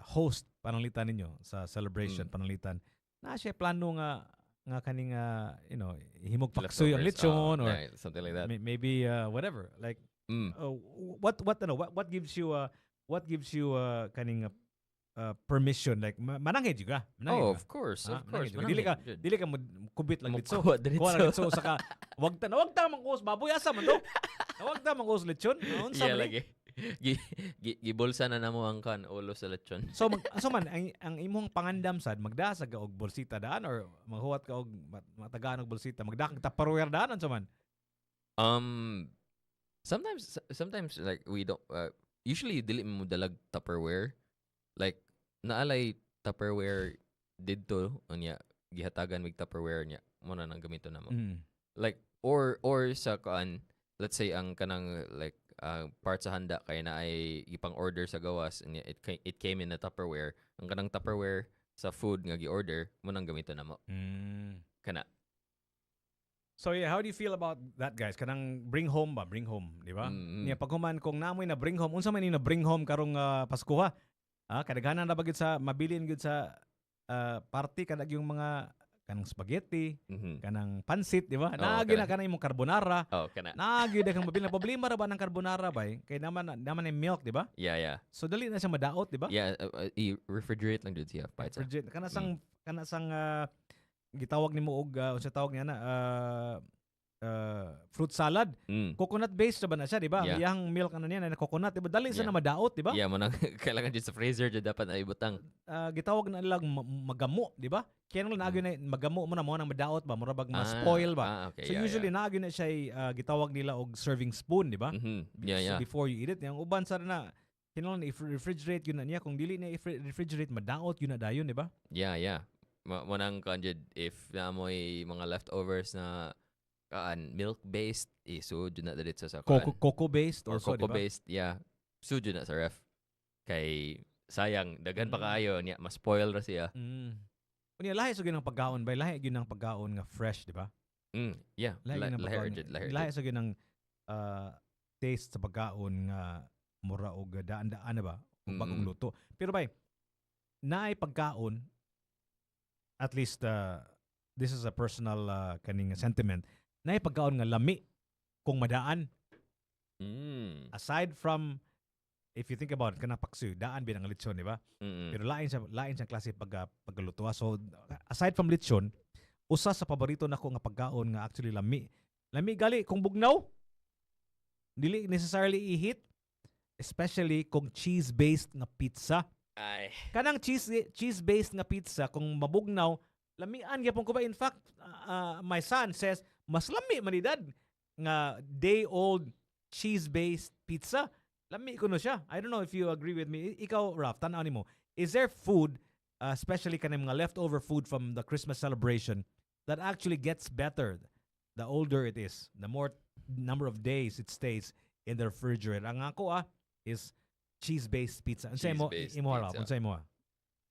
S1: host pananglitan ninyo sa celebration pananglitan na siya plano nga kaning himog paksoy ang lechon, or
S2: something like that.
S1: Maybe whatever, like what gives you kaning permission, like mananghed juga.
S2: Of course.
S1: Dili ka mo kubit lang dito.
S2: Kuha
S1: dito saka wag ta mangkus baboy asa man do. Wag ta mangkus lechon. Unsa man
S2: lagi. Gibulsa na namo ang kan ulo sa lechon.
S1: So man ang imong pangandam sad magdasag ka og bolsita daan, or maghuwat ka og matagaan og bolsita, magdakag Tupperware daan unsa man?
S2: Sometimes like we don't usually dili mo dalag Tupperware. Like naalay Tupperware didto unya gihatagan mig Tupperware nya mo na nang gamito namo. Like or sa kan, let's say ang kanang like part sa handa kay na ay ipang order sa gawas, and it came in a Tupperware. Ang kanang Tupperware sa food nga gi-order mo nang gamito namo. Kana.
S1: So yeah, how do you feel about that, guys? Kanang bring home, di ba? Niya paghuman kung namoy na bring home, unsa man ni na bring home karong Pasko ha? Kadaghanan na bagid sa mabilin gud sa party, kadag yung mga kanang spaghetti, kanang pansit, di ba? Naagi na kanang imong carbonara.
S2: Kana.
S1: Naagi na kang mabilin. Problema ra ba ng carbonara ba? Kay naman yung milk, di ba?
S2: Yeah.
S1: So dali na siya madaot, di ba?
S2: Yeah, refrigerate lang dud siya.
S1: Kana sang gitawag nimo og unsa tawag niya na fruit salad.
S2: Mm.
S1: Coconut based ba na siya, di ba? Ang
S2: Yeah.
S1: iyang milk ano niya na coconut, di ba? Dali sa
S2: Yeah.
S1: na madaot, di ba?
S2: Yeah, manang kailangan dyan sa freezer dyan dapat ay butang.
S1: Gitawag na nilang magamo, di ba? Kaya nung naagyo na magamo mo na mo nang madaot ba, mura bag ma-spoil ba.
S2: Okay,
S1: So usually naagyo na siya gitawag nila og serving spoon, di ba?
S2: Yeah.
S1: So before you eat it, yung uban sa na kinahanglan i-refrigerate yun na niya. Kung dili na i-refrigerate, madaot yun na dayon, di ba?
S2: Yeah. Manang kanjud if namoy mga leftovers na milk-based, sud na dito sa
S1: Cocoa-based
S2: or
S1: also, di ba?
S2: cocoa-based, yeah. Sud na sa ref. Kay sayang, dagan pa kaayo niya, ma-spoil ra siya.
S1: Unya lahi sa ginang pagkaon ba? Lahi gyud ng pagkaon nga fresh, di ba?
S2: Yeah.
S1: Lahi sa ginang taste sa pagkaon nga mura og daan-daan na ba? Ug bagong luto. Pero bay, naay pagkaon, at least this is a personal kaning sentiment, naay pagkaon nga lami kung madaan. Aside from, if you think about it, kana paksu, daan binang lechon, di ba? Pero lain sa klase pagluto. So aside from lechon, usa sa paborito nako nga pagkaon nga actually lami. Lami gali kung bugnaw. Dili necessarily i-heat, especially kung cheese-based nga pizza.
S2: Ay.
S1: Kanang cheese-based nga pizza kung mabugnaw, lamian gyapon ko ba. In fact, my son says mas lami manidad nga day-old cheese-based pizza. Lami ko no siya. I don't know if you agree with me. Ikaw, Raf, tanaw nimo. Is there food, especially kanang mga leftover food from the Christmas celebration, that actually gets better the older it is, the more number of days it stays in the refrigerator? Ang ako is cheese-based pizza. Unsay mo imo Raf? Unsay mo?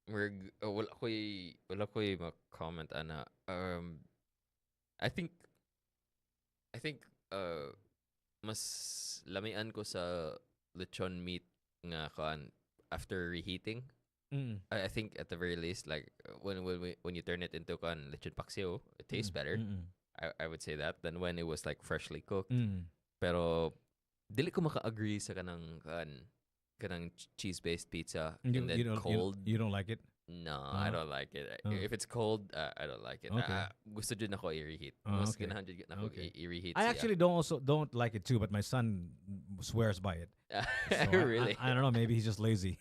S2: Wala ko'y ma-comment ana. I think mas lamian ko sa lechon meat nga after reheating. I think at the very least, like when you turn it into lechon paksiw, it tastes better. I would say that than when it was like freshly cooked. Pero dili ko maka-agree sa kanang cheese-based pizza and then cold.
S1: You don't like it?
S2: No, I don't like it. If it's cold, I don't like it.
S1: Okay.
S2: Gusto dyan ako i-reheat. Mas
S1: Okay.
S2: ganahan dyan ako i-reheat.
S1: I actually don't like it too, but my son swears by it. So
S2: Really?
S1: I don't know, maybe he's just lazy.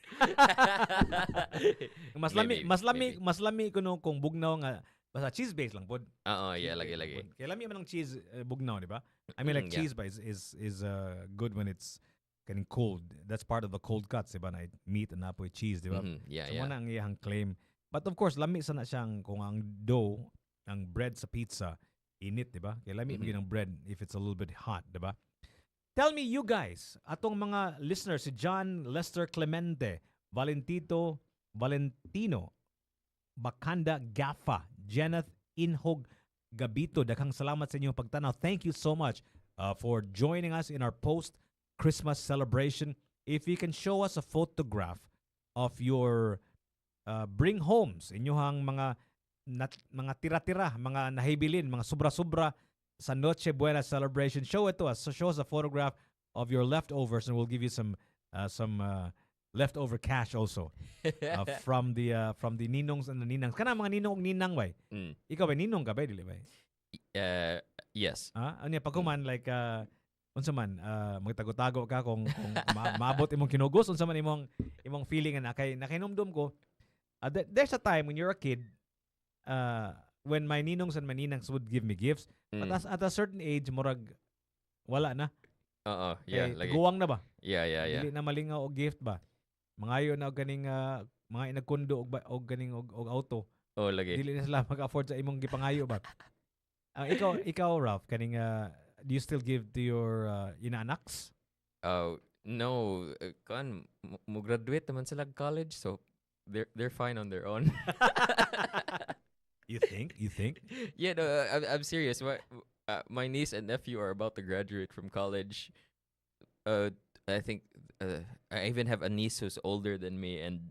S1: mas lami ko no kung bugnaw nga basta cheese-based lang pod.
S2: Yeah, lagi.
S1: Kaya lami man ng cheese bugnaw, di ba? I mean like cheese ba is good when it's getting cold. That's part of the cold cuts, di ba? Na meat and apoy cheese, di ba?
S2: Yeah.
S1: So mo ang iyang claim. But of course, lami sana siyang kung ang dough, ang bread sa pizza, init, di ba? Kaya lami ng bread if it's a little bit hot, di ba? Tell me, you guys, atong mga listeners, si John Lester Clemente, Valentino, Bakanda Gafa, Jeneth Inhog Gabito, daghang salamat sa inyong pagtanaw. Thank you so much for joining us in our post-Christmas celebration. If you can show us a photograph of your bring homes, inyong mga tira-tira, mga nahibilin, mga sobra-sobra sa Noche Buena celebration, show it to us. So show us a photograph of your leftovers and we'll give you some leftover cash also from the ninongs and the ninangs. Kana mga ninong ug ninang bay. Ikaw ba ninong ka ba dili bay?
S2: Yes.
S1: Anya pagkuman like unsa man magtago-tago ka kung maabot imong kinugos, unsa man imong feeling na kay nakinomdom ko. There's a time when you're a kid when my ninongs and my ninangs would give me gifts, but at a certain age murag wala na.
S2: Yeah,
S1: lagi. Guwang na ba?
S2: Yeah.
S1: Dili na malingaw og gift ba? Mangayo na og ganing mga inagkundo og ganing og auto.
S2: Lagi.
S1: Dili na sila mag-afford sa imong gipangayo ba? Ikaw Ralph, kaning do you still give to your inaanaks?
S2: No, mo graduate naman sila college, so they're fine on their own.
S1: You think?
S2: Yeah, no, I'm serious. My niece and nephew are about to graduate from college. I think I even have a niece who's older than me, and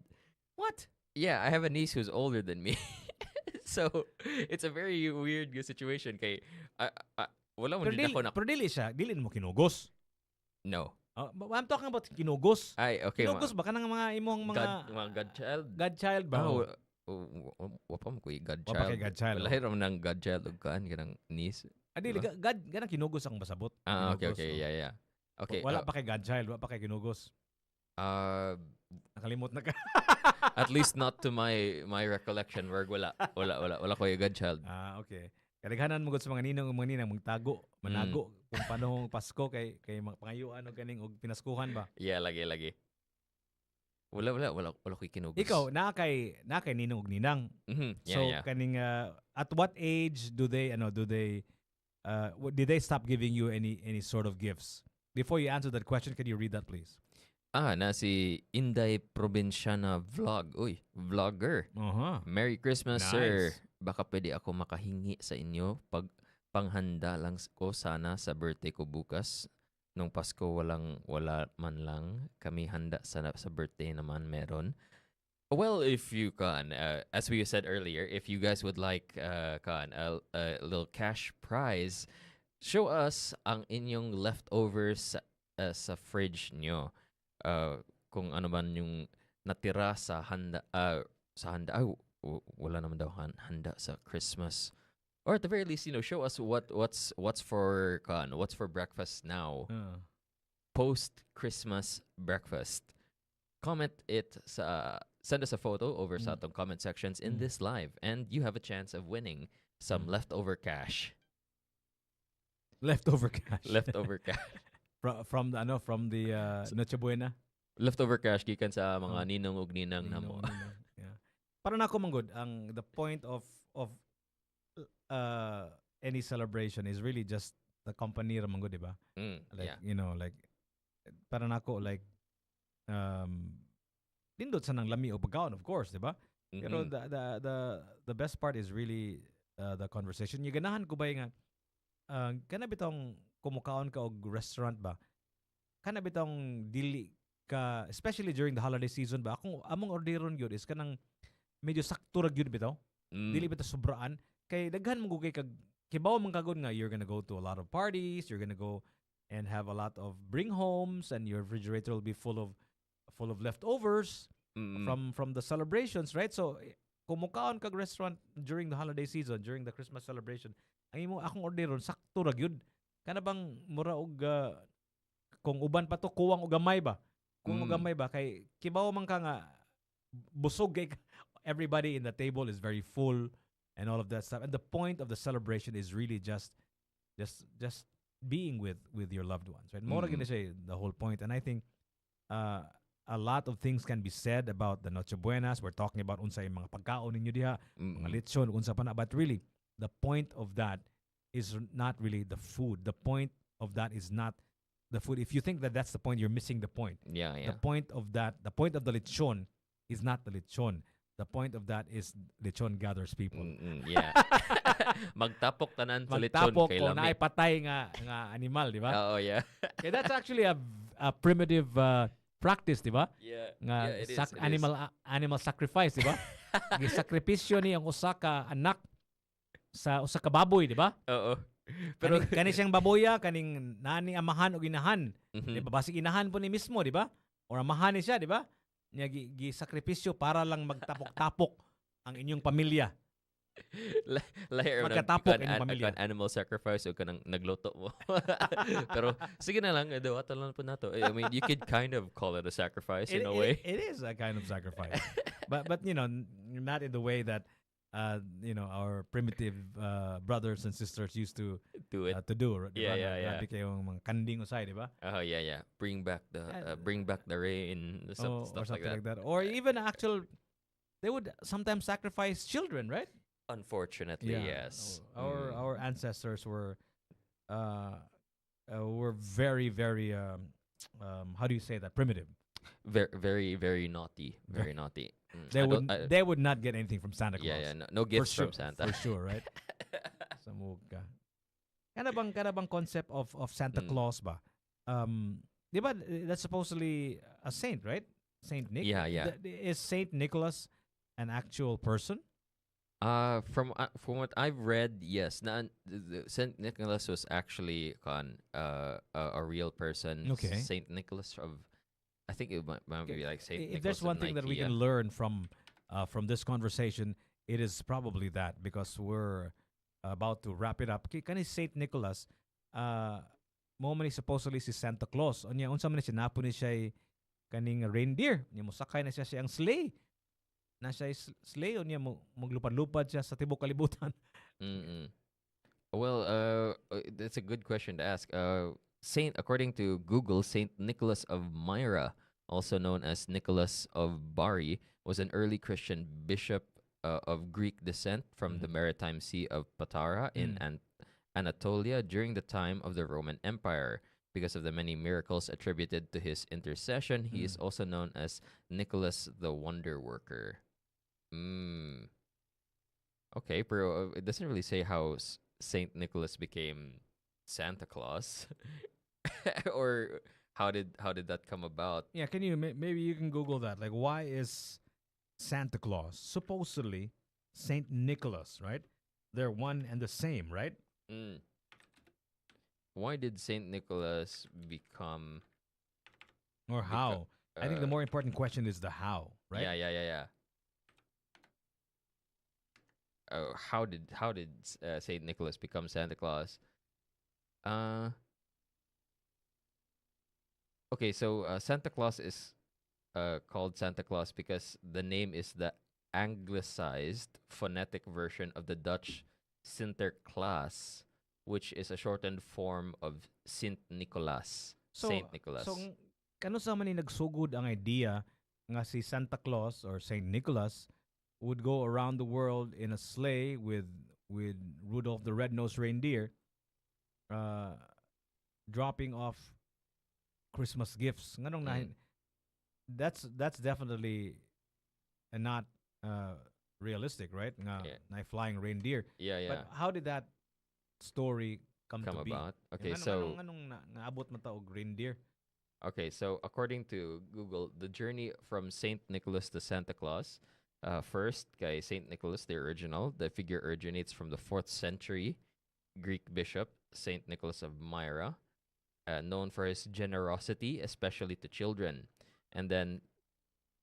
S1: what?
S2: Yeah, I have a niece who's older than me. So it's a very weird situation. Kay wala mo din ako na.
S1: Pero dili mo kinugos.
S2: No.
S1: I'm talking about kinugos.
S2: Ay, okay.
S1: Kinugos ba kanang mga imong mga
S2: godchild?
S1: Godchild ba?
S2: Wapa mo kuy godchild.
S1: Wapa kay godchild.
S2: Wala ram nang godchild ug kanang niece.
S1: Adili,
S2: Diba?
S1: ganang kinugos ang basabot.
S2: Okay,
S1: Kinugos.
S2: okay,
S1: Oh.
S2: yeah, yeah. Okay,
S1: Wala pa kay Godchild, wala pa kay kinugos.
S2: uh,
S1: Nakalimot na ka.
S2: at least not to my recollection, word wala ko yung godchild.
S1: Okay. Kadaghanan mo gud sa mga ninang magtago, manago kung panahong Pasko kay mga pangayuan o ganing og pinaskuhan ba.
S2: Yeah, lagi. Wala ko kinugos.
S1: Ikaw na kay ninong og ninang.
S2: Yeah,
S1: So
S2: yeah.
S1: kaning at what age do they did they stop giving you any sort of gifts? Before you answer that question, can you read that please?
S2: Na si Inday Provinciana Vlog. Uy, vlogger. Merry Christmas, sir.
S1: Nice.
S2: Baka pwede ako makahingi sa inyo pag panghanda lang ko sana sa birthday ko bukas. Nung Pasko wala man lang kami handa sa birthday naman meron. Well, if you can, as we said earlier, if you guys would like a little cash prize, show us ang inyong leftovers sa fridge nyo. Kung ano man yung natira sa handa wala naman daw handa sa Christmas, or at the very least, show us what's for breakfast now, post Christmas breakfast. Comment it send us a photo over sa atong comment sections in this live, and you have a chance of winning some leftover cash.
S1: Leftover cash. from the Noche Buena.
S2: Leftover cash gikan sa mga ninong ug ninang namo.
S1: Yeah. Para na ako manggod ang the point of any celebration is really just the company ra manggod, di ba? Like
S2: Yeah.
S1: like para na ako like nindot sa nang lami o pagkaon, of course, di ba? Pero the best part is really the conversation. Yung ganahan ko ba nga kana bitong kumukaon ka og restaurant ba? Kana bitong dili ka, especially during the holiday season ba? Akong among orderon gyud is kanang medyo sakto ra gyud bitaw. Dili bitaw sobraan kay daghan mo kay kag kibaw man kagod nga you're gonna go to a lot of parties, you're gonna go and have a lot of bring homes, and your refrigerator will be full of leftovers from the celebrations, right? So kumukaon kag restaurant during the holiday season, during the Christmas celebration, ang imo akong orderon sakto ra gyud. Kana bang mura og kung uban pa to kuwang og gamay ba? Kuwang og gamay ba kay kibaw man ka nga busog kay everybody in the table is very full and all of that stuff. And the point of the celebration is really just being with your loved ones, right? More gonna say the whole point. And I think a lot of things can be said about the Noche Buenas. We're talking about unsay mga pagkaon ninyo diha, mga lechon, unsa pa na. But really, the point of that is not really the food. The point of that is not the food. If you think that that's the point, you're missing the point.
S2: Yeah.
S1: The point of the lechon is not the lechon. The point of that is lechon gathers people.
S2: Yeah. Magtapok tanan sa lechon
S1: Magtapok
S2: kay
S1: o
S2: lami.
S1: naipatay nga animal, di ba?
S2: Oh, yeah.
S1: Okay, that's actually a primitive practice, di ba?
S2: Yeah.
S1: Nga
S2: Yeah, it is.
S1: animal sacrifice, di ba? Gisakripisyo ni ang usa ka anak sa usa ka baboy, di ba?
S2: Oo.
S1: Pero kani siyang baboya, kaning nani amahan o inahan.
S2: Mhm.
S1: Di ba? Basig inahan po ni mismo, di ba? Or amahan ni siya, di ba? Niya gisakripisyo para lang magtapok-tapok ang inyong pamilya.
S2: Laher
S1: Magkatapok inyong pamilya.
S2: animal sacrifice o kanang nagluto mo. Pero sige na lang, dawatan lang po nato. I mean, you could kind of call it a sacrifice in a way.
S1: It is a kind of sacrifice. but not in the way that our primitive brothers and sisters used to
S2: Do it.
S1: to do.
S2: Yeah, yeah.
S1: Grabe kayong mga kanding usay, di ba?
S2: Oh, yeah. Bring back the rain, stuff
S1: Or something
S2: like that.
S1: Or even they would sometimes sacrifice children, right?
S2: Unfortunately, yes.
S1: Our ancestors were very, very how do you say that? Primitive.
S2: Very, very, very naughty. Very naughty.
S1: They would not get anything from Santa Claus.
S2: Yeah. No gifts
S1: for sure,
S2: from Santa.
S1: for sure, right? Samugka. Kana bang concept of Santa Claus ba? Di ba that's supposedly a saint, right? Saint Nick.
S2: Yeah.
S1: Is Saint Nicholas an actual person?
S2: From what I've read, yes. Saint Nicholas was actually a real person.
S1: Okay.
S2: Saint Nicholas of, I think it might be like Saint Nicholas.
S1: If there's one thing that we
S2: Nike,
S1: can learn from this conversation, it is probably that, because we're about to wrap it up. Kani Saint Nicholas, uh, mo man ni supposedly si Santa Claus. Unya unsa man ni sinapo ni siya kaning reindeer. Unya mo sakay na siya siyang sleigh. Na siya sleigh unya mo maglupad-lupad siya sa tibok kalibutan.
S2: Mm-mm. Well, that's a good question to ask. According to Google, Saint Nicholas of Myra, also known as Nicholas of Bari, was an early Christian bishop of Greek descent from the
S1: Mhm.
S2: maritime sea of Patara in
S1: Mm.
S2: Anatolia during the time of the Roman Empire. Because of the many miracles attributed to his intercession, he is
S1: Mm.
S2: also known as Nicholas the Wonder Worker. Mm. Okay, bro. It doesn't really say how Saint Nicholas became Santa Claus, or how did that come about?
S1: Yeah, can you maybe you can Google that? Like, why is Santa Claus supposedly Saint Nicholas? Right? They're one and the same, right?
S2: Mm. Why did Saint Nicholas
S1: Or
S2: become?
S1: how? I think the more important question is the how, right?
S2: Yeah, yeah, yeah, yeah. How did Saint Nicholas become Santa Claus? Uh, okay, so Santa Claus is called Santa Claus because the name is the anglicized phonetic version of the Dutch Sinterklaas, which is a shortened form of Sint Nicholas.
S1: So
S2: Saint Nicholas.
S1: kano sa man ni nagsugod ang idea nga si Santa Claus or Saint Nicholas would go around the world in a sleigh with Rudolph the Red-Nosed Reindeer, uh, dropping off Christmas gifts. Nganong
S2: Mm,
S1: that's definitely not realistic, right? Nga
S2: yeah,
S1: na flying reindeer.
S2: yeah, yeah.
S1: But how did that story come
S2: Come
S1: to be?
S2: about.
S1: Yung
S2: Okay, so
S1: naabot man ta og reindeer?
S2: according to Google, the journey from Saint Nicholas to Santa Claus, first, kay Saint Nicholas, the original, the figure originates from the 4th century Greek bishop Saint Nicholas of Myra, known for his generosity, especially to children. And then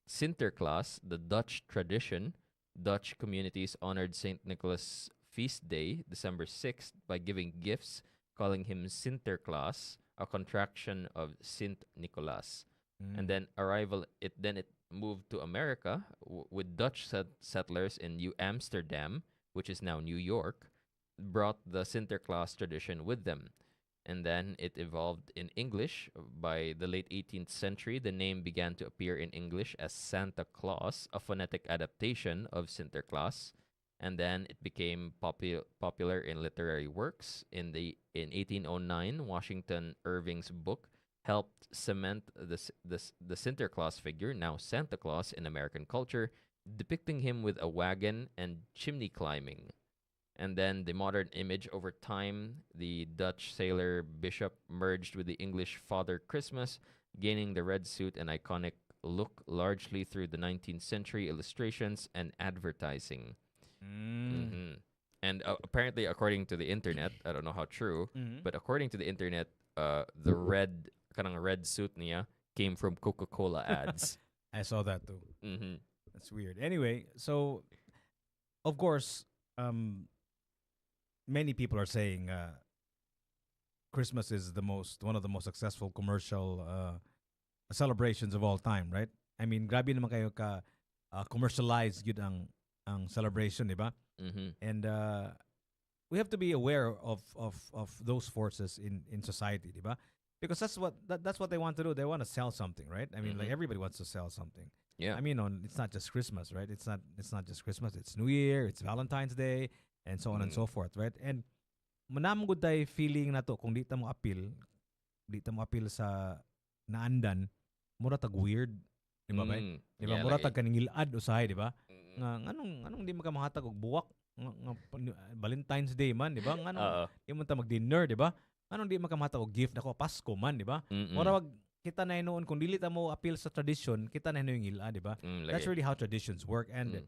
S2: Sinterklaas, the Dutch tradition, Dutch communities honored Saint Nicholas' feast day, December 6th, by giving gifts, calling him Sinterklaas, a contraction of Sint Nicholas. And
S1: Mm.
S2: then it moved to America with Dutch settlers in New Amsterdam, which is now New York, brought the Sinterklaas tradition with them. And then it evolved in English. By the late 18th century, the name began to appear in English as Santa Claus, a phonetic adaptation of Sinterklaas. And then it became popular in literary works. In 1809, Washington Irving's book helped cement the Sinterklaas figure, now Santa Claus, in American culture, depicting him with a wagon and chimney climbing. And then the modern image over time, the Dutch sailor bishop merged with the English Father Christmas, gaining the red suit an iconic look largely through the 19th century illustrations and advertising.
S1: Mm.
S2: Hmm. And apparently, according to the internet, I don't know how true,
S1: Mhm.
S2: but according to the internet, the kanang red suit niya came from Coca-Cola ads.
S1: I saw that too.
S2: Hmm.
S1: That's weird. Anyway, so of course, um, many people are saying Christmas is the most one of the most successful commercial celebrations of all time, right? I mean, grabe naman kayo ka commercialized yun ang celebration, di ba?
S2: Hmm.
S1: And we have to be aware of those forces in society, di ba? Because that's what they want to do. They want to sell something, right? I mean, like
S2: Hmm.
S1: everybody wants to sell something.
S2: Yeah.
S1: I mean, it's not just Christmas, right? It's not just Christmas. It's New Year, it's Valentine's Day, and so on and
S2: Mm.
S1: so forth, right? And manam gud tay feeling na to kung di ta mo appeal sa naandan, mura tag weird, di ba bay?
S2: Mm.
S1: Di ba?
S2: Yeah,
S1: Mura
S2: like
S1: tag kaningilad usahay, di ba?
S2: mm.
S1: Nga nganong di makamahatag og buwak Valentine's Day man, di ba? Nganong
S2: Oo.
S1: di man ta mag-dinner, di ba? Nganong di makamahatag og gift nako Pasko man, di ba?
S2: Mm-mm.
S1: Mura wag kita na noon kung dili ta mo appeal sa tradition, kita na yung ila, di ba? That's
S2: Lagi.
S1: really how traditions work, and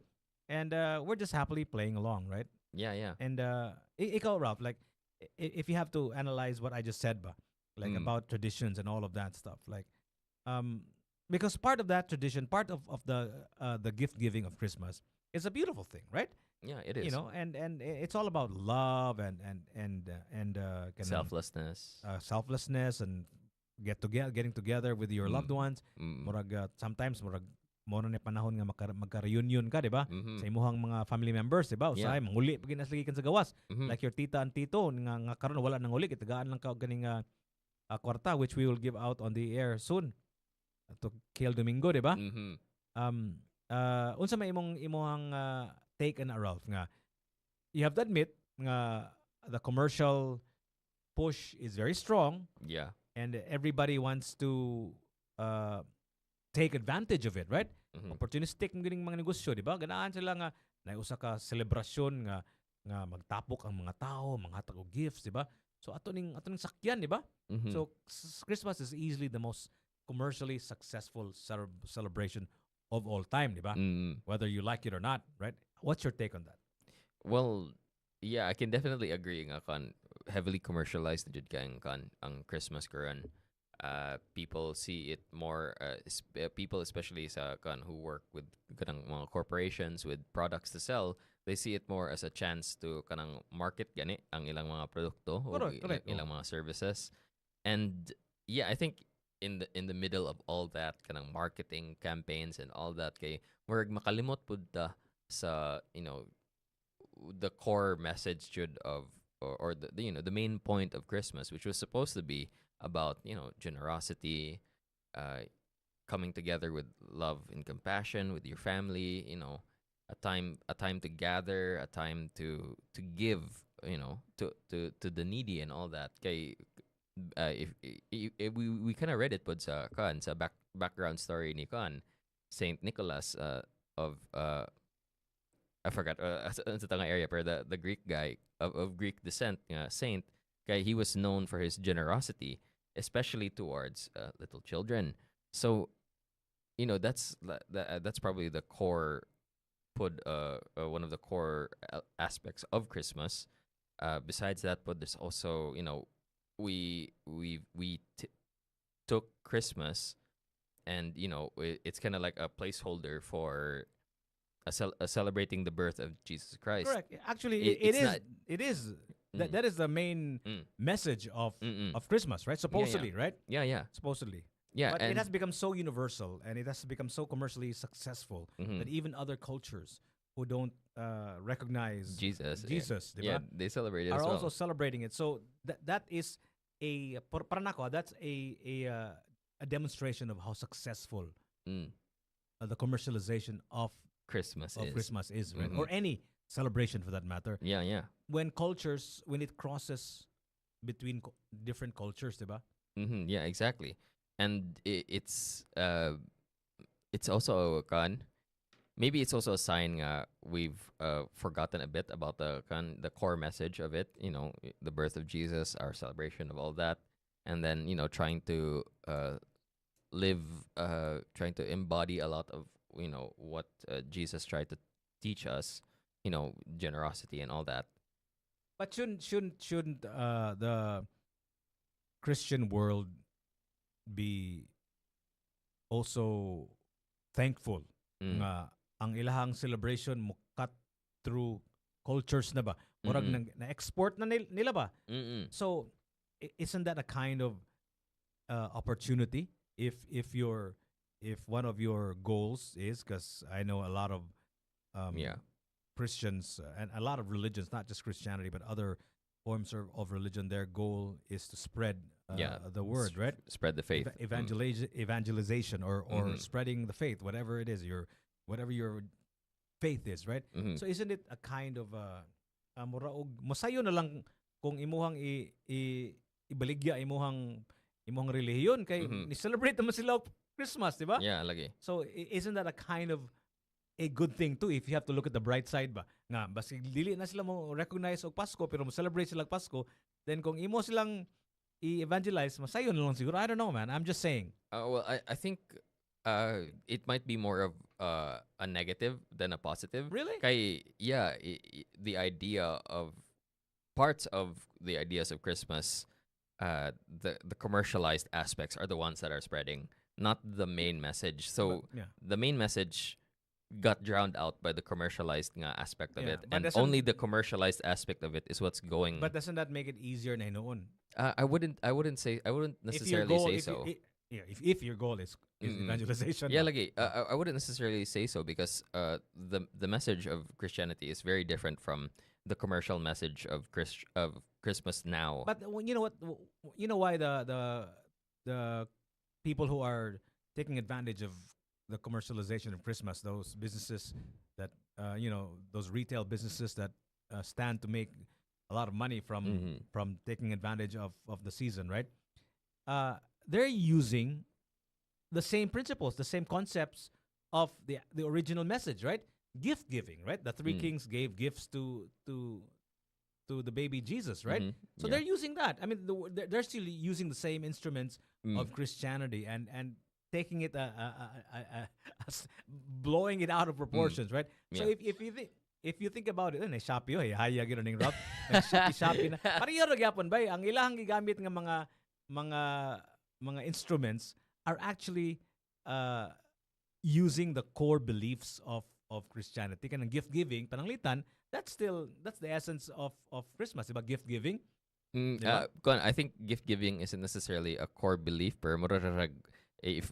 S2: Mm.
S1: we're just happily playing along, right?
S2: Yeah, yeah.
S1: And ikaw, Ralph, like if you have to analyze what I just said, ba, like
S2: Mm.
S1: about traditions and all of that stuff, like because part of that tradition, part of the gift giving of Christmas is a beautiful thing, right?
S2: Yeah, it
S1: you
S2: is.
S1: know, and it's all about love and kanang,
S2: Selflessness.
S1: selflessness and getting together with your loved
S2: Mm.
S1: ones.
S2: Mm.
S1: Murag sometimes murag mo na ni panahon nga magka-reunion ka, di ba?
S2: Mm-hmm.
S1: Sa imuhang mga family members, di ba?
S2: Yeah.
S1: Usahay manguli pag lagi kan sa gawas.
S2: Mm-hmm.
S1: Like your tita and tito nga karon wala nang uli, kitagaan lang ka og ganing kwarta which we will give out on the air soon to Kiel Domingo, di ba?
S2: Mm-hmm.
S1: Um unsa may imong take and Ralph nga you have to admit nga the commercial push is very strong
S2: Yeah.
S1: and everybody wants to uh, take advantage of it, right?
S2: Mm-hmm.
S1: Opportunistic ng ganing mga negosyo, di ba? Ganahan sila nga na usa ka selebrasyon nga magtapok ang mga tao, mga hatag og gifts, di ba? So ato ning sakyan, di ba?
S2: Mm-hmm.
S1: So Christmas is easily the most commercially successful celebration of all time, di ba?
S2: Mm.
S1: Whether you like it or not, right? What's your take on that?
S2: Well, yeah, I can definitely agree nga kan heavily commercialized jud kay ang Christmas karon. People see it more people especially sa kan who work with kanang mga corporations with products to sell, they see it more as a chance to kanang market gani ang ilang mga produkto o
S1: Correct, correct.
S2: ilang mga services. And yeah, I think in the middle of all that kanang marketing campaigns and all that kay murag makalimot pud ta sa the core message should of or the the main point of Christmas, which was supposed to be about generosity, uh, coming together with love and compassion with your family. A time to gather, a time to give. To the needy and all that. Kay if we kind of read it but sa background story ni kan Saint Nicholas of I forgot sa tanga area pero the Greek guy of Greek descent saint guy, he was known for his generosity especially towards little children. So that's probably the core one of the core aspects of Christmas. Besides that, but there's also we took Christmas and it's kind of like a placeholder for celebrating the birth of Jesus Christ.
S1: Correct. Actually,
S2: It's not.
S1: it is
S2: Mm,
S1: that is the main
S2: mm,
S1: message
S2: mm.
S1: of Christmas, right? Supposedly, right?
S2: Yeah, yeah,
S1: Supposedly.
S2: yeah.
S1: But it
S2: And
S1: has become so universal and it has become so commercially successful
S2: mhm,
S1: that even other cultures who don't recognize
S2: Jesus,
S1: Jesus, di
S2: yeah,
S1: ba,
S2: they celebrate it
S1: are
S2: as
S1: also
S2: well.
S1: celebrating it. So that is para nako, that's a demonstration of how successful
S2: Mm,
S1: the commercialization
S2: Christmas
S1: of
S2: is.
S1: Christmas is, right?
S2: Mhm.
S1: Or any celebration for that matter.
S2: Yeah, yeah.
S1: When it crosses between different cultures, diba?
S2: Yeah, exactly. And it's also maybe it's also a sign we've forgotten a bit about the core message of it, the birth of Jesus, our celebration of all that, and then trying to live trying to embody a lot of what Jesus tried to teach us, generosity and all that.
S1: But shouldn't the Christian world be also thankful
S2: Mm.
S1: nga ang ilahang celebration mo cut through cultures na ba? Murag
S2: Mm-mm.
S1: na-export na nila ba?
S2: Mm-mm.
S1: So isn't that a kind of opportunity if one of your goals is, because I know a lot of
S2: Yeah.
S1: Christians and a lot of religions, not just Christianity but other forms of religion, their goal is to spread
S2: Yeah.
S1: the word, right?
S2: Spread the faith.
S1: Evangelization or
S2: Mhm.
S1: spreading the faith, whatever it is, whatever your faith is, right?
S2: Mhm.
S1: So isn't it a kind of mura og masayo na lang kung imuhang ibaligya imuhang relihiyon kay
S2: Mhm.
S1: ni celebrate naman sila og Christmas, di ba?
S2: Yeah, lagi.
S1: So isn't that a kind of a good thing too if you have to look at the bright side ba? Nga basi dili na sila mo recognize og Pasko pero mo celebrate sila og Pasko, then kung imo silang i-evangelize, masayo na lang siguro. I don't know, man. I'm just saying.
S2: Well, I think it might be more of a negative than a positive.
S1: Really?
S2: Kay, yeah, the idea of parts of the ideas of Christmas, the commercialized aspects are the ones that are spreading, not the main message. So
S1: But, yeah.
S2: the main message got drowned out by the commercialized nga aspect of
S1: Yeah,
S2: it,
S1: but
S2: and
S1: doesn't
S2: only the commercialized aspect of it is what's going.
S1: but doesn't that make it easier na noon?
S2: I wouldn't
S1: If your
S2: necessarily
S1: goal,
S2: say
S1: if you,
S2: so.
S1: yeah, if your goal is
S2: Mm-mm.
S1: evangelization,
S2: Yeah,
S1: no.
S2: lagi. I wouldn't necessarily say so because the message of Christianity is very different from the commercial message of Christmas now.
S1: But you know what? You know why the people who are taking advantage of the commercialization of Christmas, those businesses that those retail businesses that stand to make a lot of money
S2: Mm-hmm.
S1: from taking advantage of the season, right? Uh, they're using the same principles, the same concepts of the original message, right? Gift giving, right? The three
S2: Mm.
S1: kings gave gifts to the baby Jesus, right?
S2: Mm-hmm.
S1: So
S2: Yeah.
S1: they're using that. I mean, they're still using the same instruments
S2: Mm.
S1: of Christianity and taking it blowing it out of
S2: Mm.
S1: proportions, right? So
S2: Yeah.
S1: if you think about it, Shopee oy, haya gyud ning route. Shopee na. Pareho ra gyapon bay ang ilahang gigamit nga mga mga instruments are actually uh, using the core beliefs of Christianity. Kanang gift giving, pananglitan, that's the essence of Christmas, diba? Gift giving, diba?
S2: I think gift giving isn't necessarily a core belief, pero mura ra rag if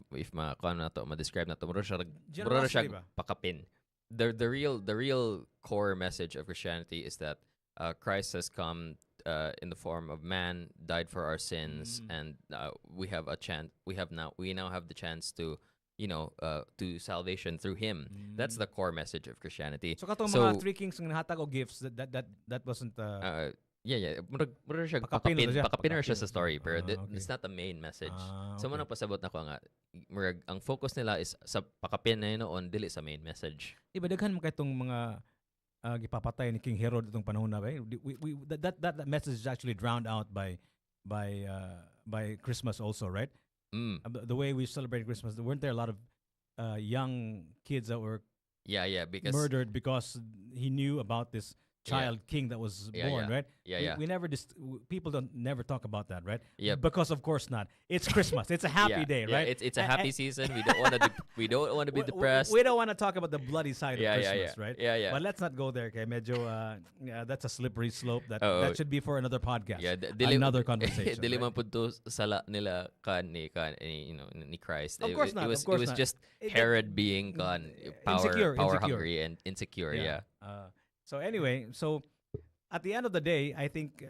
S2: kuan na to, ma-describe na to, mura ra
S1: Generosity
S2: siya
S1: ba?
S2: pakapin. The real core message of Christianity is that Christ has come in the form of man, died for our sins,
S1: Mm.
S2: and we have a chance. We now have the chance to to salvation through Him. That's
S1: Mm.
S2: the core message of Christianity.
S1: So katong mga
S2: So
S1: three kings nga nahatag og gifts, that wasn't
S2: yeah. Murag siya
S1: pakapin ra siya.
S2: pakapin ra siya
S1: Pakapin
S2: sa
S1: ra siya.
S2: story, pero
S1: Okay.
S2: it's not the main message. So
S1: Okay.
S2: man pasabot na ko nga, murag ang focus nila is sa pakapin na noon, dili sa main message.
S1: Iba daghan man kay tong mga gipapatay ni King Herod itong panahon na ba? That message is actually drowned out by Christmas also, right?
S2: Mm.
S1: The way we celebrate Christmas, weren't there a lot of young kids that were
S2: Yeah, because
S1: murdered because he knew about this child king that was born, right?
S2: Yeah.
S1: We never people don't never talk about that, right?
S2: Yep.
S1: Because of course not. It's Christmas. It's a happy day,
S2: Yeah,
S1: right?
S2: it's a happy season. We don't want to be depressed.
S1: We don't want to talk about the bloody side
S2: Yeah,
S1: of
S2: yeah,
S1: Christmas,
S2: yeah.
S1: right?
S2: Yeah.
S1: But let's not go there, okay? Medyo, that's a slippery slope.
S2: Oo.
S1: That should be for another podcast.
S2: Yeah,
S1: Another conversation.
S2: Dili
S1: right?
S2: man pud to sala nila ni Christ.
S1: Of course not,
S2: It was
S1: of course
S2: it was
S1: not.
S2: just Herod being
S1: Insecure.
S2: power hungry and insecure. Yeah.
S1: So anyway, at the end of the day, I think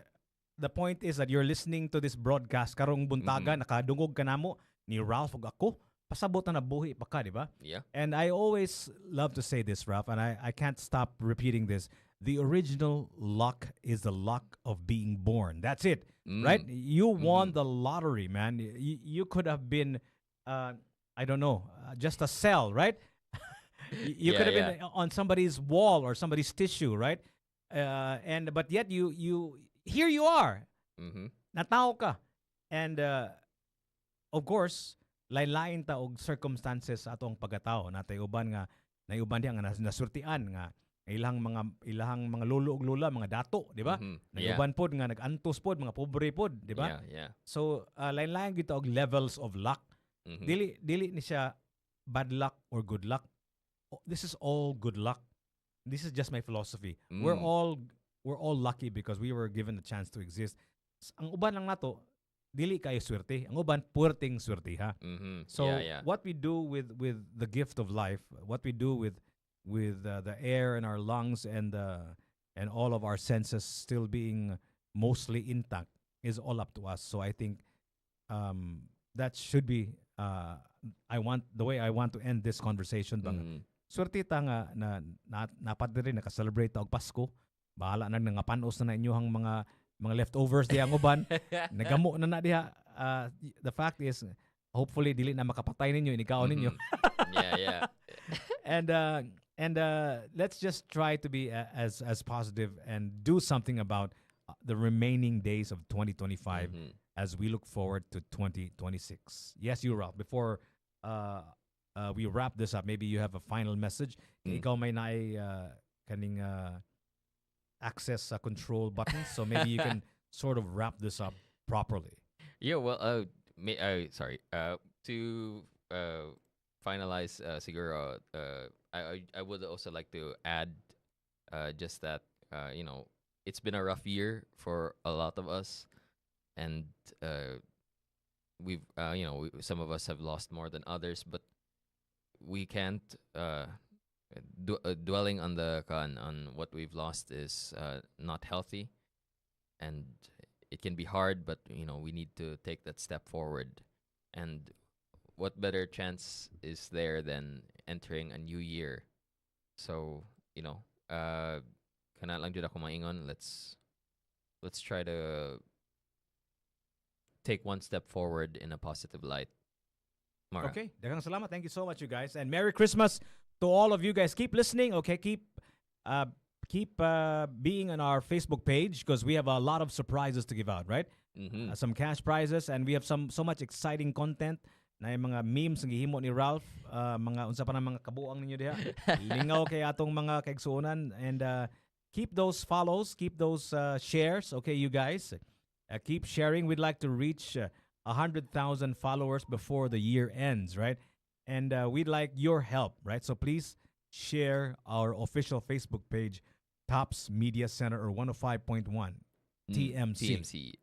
S1: the point is that you're listening to this broadcast karong buntaga, nakadungog ka namo ni Ralph ug ako. Pasabot na nabuhi pa ka, di ba?
S2: Yeah.
S1: And I always love to say this, Ralph, and I can't stop repeating this. The original luck is the luck of being born. That's it, right? You won the lottery, man. You could have been, I don't know, just a cell, right? You
S2: Yeah,
S1: could have
S2: yeah.
S1: been on somebody's wall or somebody's tissue, right? But yet you here you are.
S2: Mhm.
S1: Natao ka. And of course, lain-lain ta og circumstances sa atong pagkatao. Natay uban nga naiuban diha nga nasurtian nga ilahang mga lolo ug lola, mga dato, di ba?
S2: Mhm. Yeah.
S1: Naiuban pod nga nagantos pod, mga pobre pod, di ba?
S2: Yeah.
S1: So lain-lain gyud ta og levels of luck.
S2: Mhm.
S1: Dili ni siya bad luck or good luck. This is all good luck. This is just my philosophy. We're all lucky because we were given the chance to exist. Ang uban lang nato dili kay swerte. Ang uban puwerteng swerte ha.
S2: Mhm.
S1: So
S2: yeah.
S1: what we do with the gift of life, what we do with the air in our lungs and all of our senses still being mostly intact is all up to us. So I think that should be the way I want to end this conversation bang
S2: Mhm.
S1: swerte ta nga napadiri naka-celebrate ta og Pasko. Bahala na nga panos na inyohang mga leftovers diha ang uban. Nagamo na diha. The fact is hopefully dili na makapatay ninyo inikaon ninyo.
S2: Mhm. Yeah.
S1: And let's just try to be as positive and do something about the remaining days of 2025
S2: Mhm.
S1: as we look forward to 2026. Yes, you Ralph. Before we wrap this up, maybe you have a final message. Ikaw may naay kaning access control button, so maybe you can sort of wrap this up properly.
S2: Yeah, well, sorry. To finalize, siguro, I would also like to add, just that, it's been a rough year for a lot of us, and we've, some of us have lost more than others, but we can't, dwelling on on what we've lost is not healthy, and it can be hard, but we need to take that step forward. And what better chance is there than entering a new year? So, kana lang jud ako maingon, let's try to take one step forward in a positive light. Mara.
S1: Okay, daghang salamat. Thank you so much, you guys, and Merry Christmas to all of you guys. Keep listening. Okay, uh, keep being on our Facebook page because we have a lot of surprises to give out. Right,
S2: Mm-hmm.
S1: some cash prizes, and we have so much exciting content. Na yung mga memes ng gihimo ni Ralph, mga unsa pa ng mga kabuang ninyo diha. Lingaw kay atong mga kaigsuonan, and keep those follows, keep those shares. Okay, you guys, keep sharing. We'd like to reach 100,000 followers before the year ends, right? And we'd like your help, right? So please share our official Facebook page, Tops Media Center or 105.1 TMC.
S2: TMC.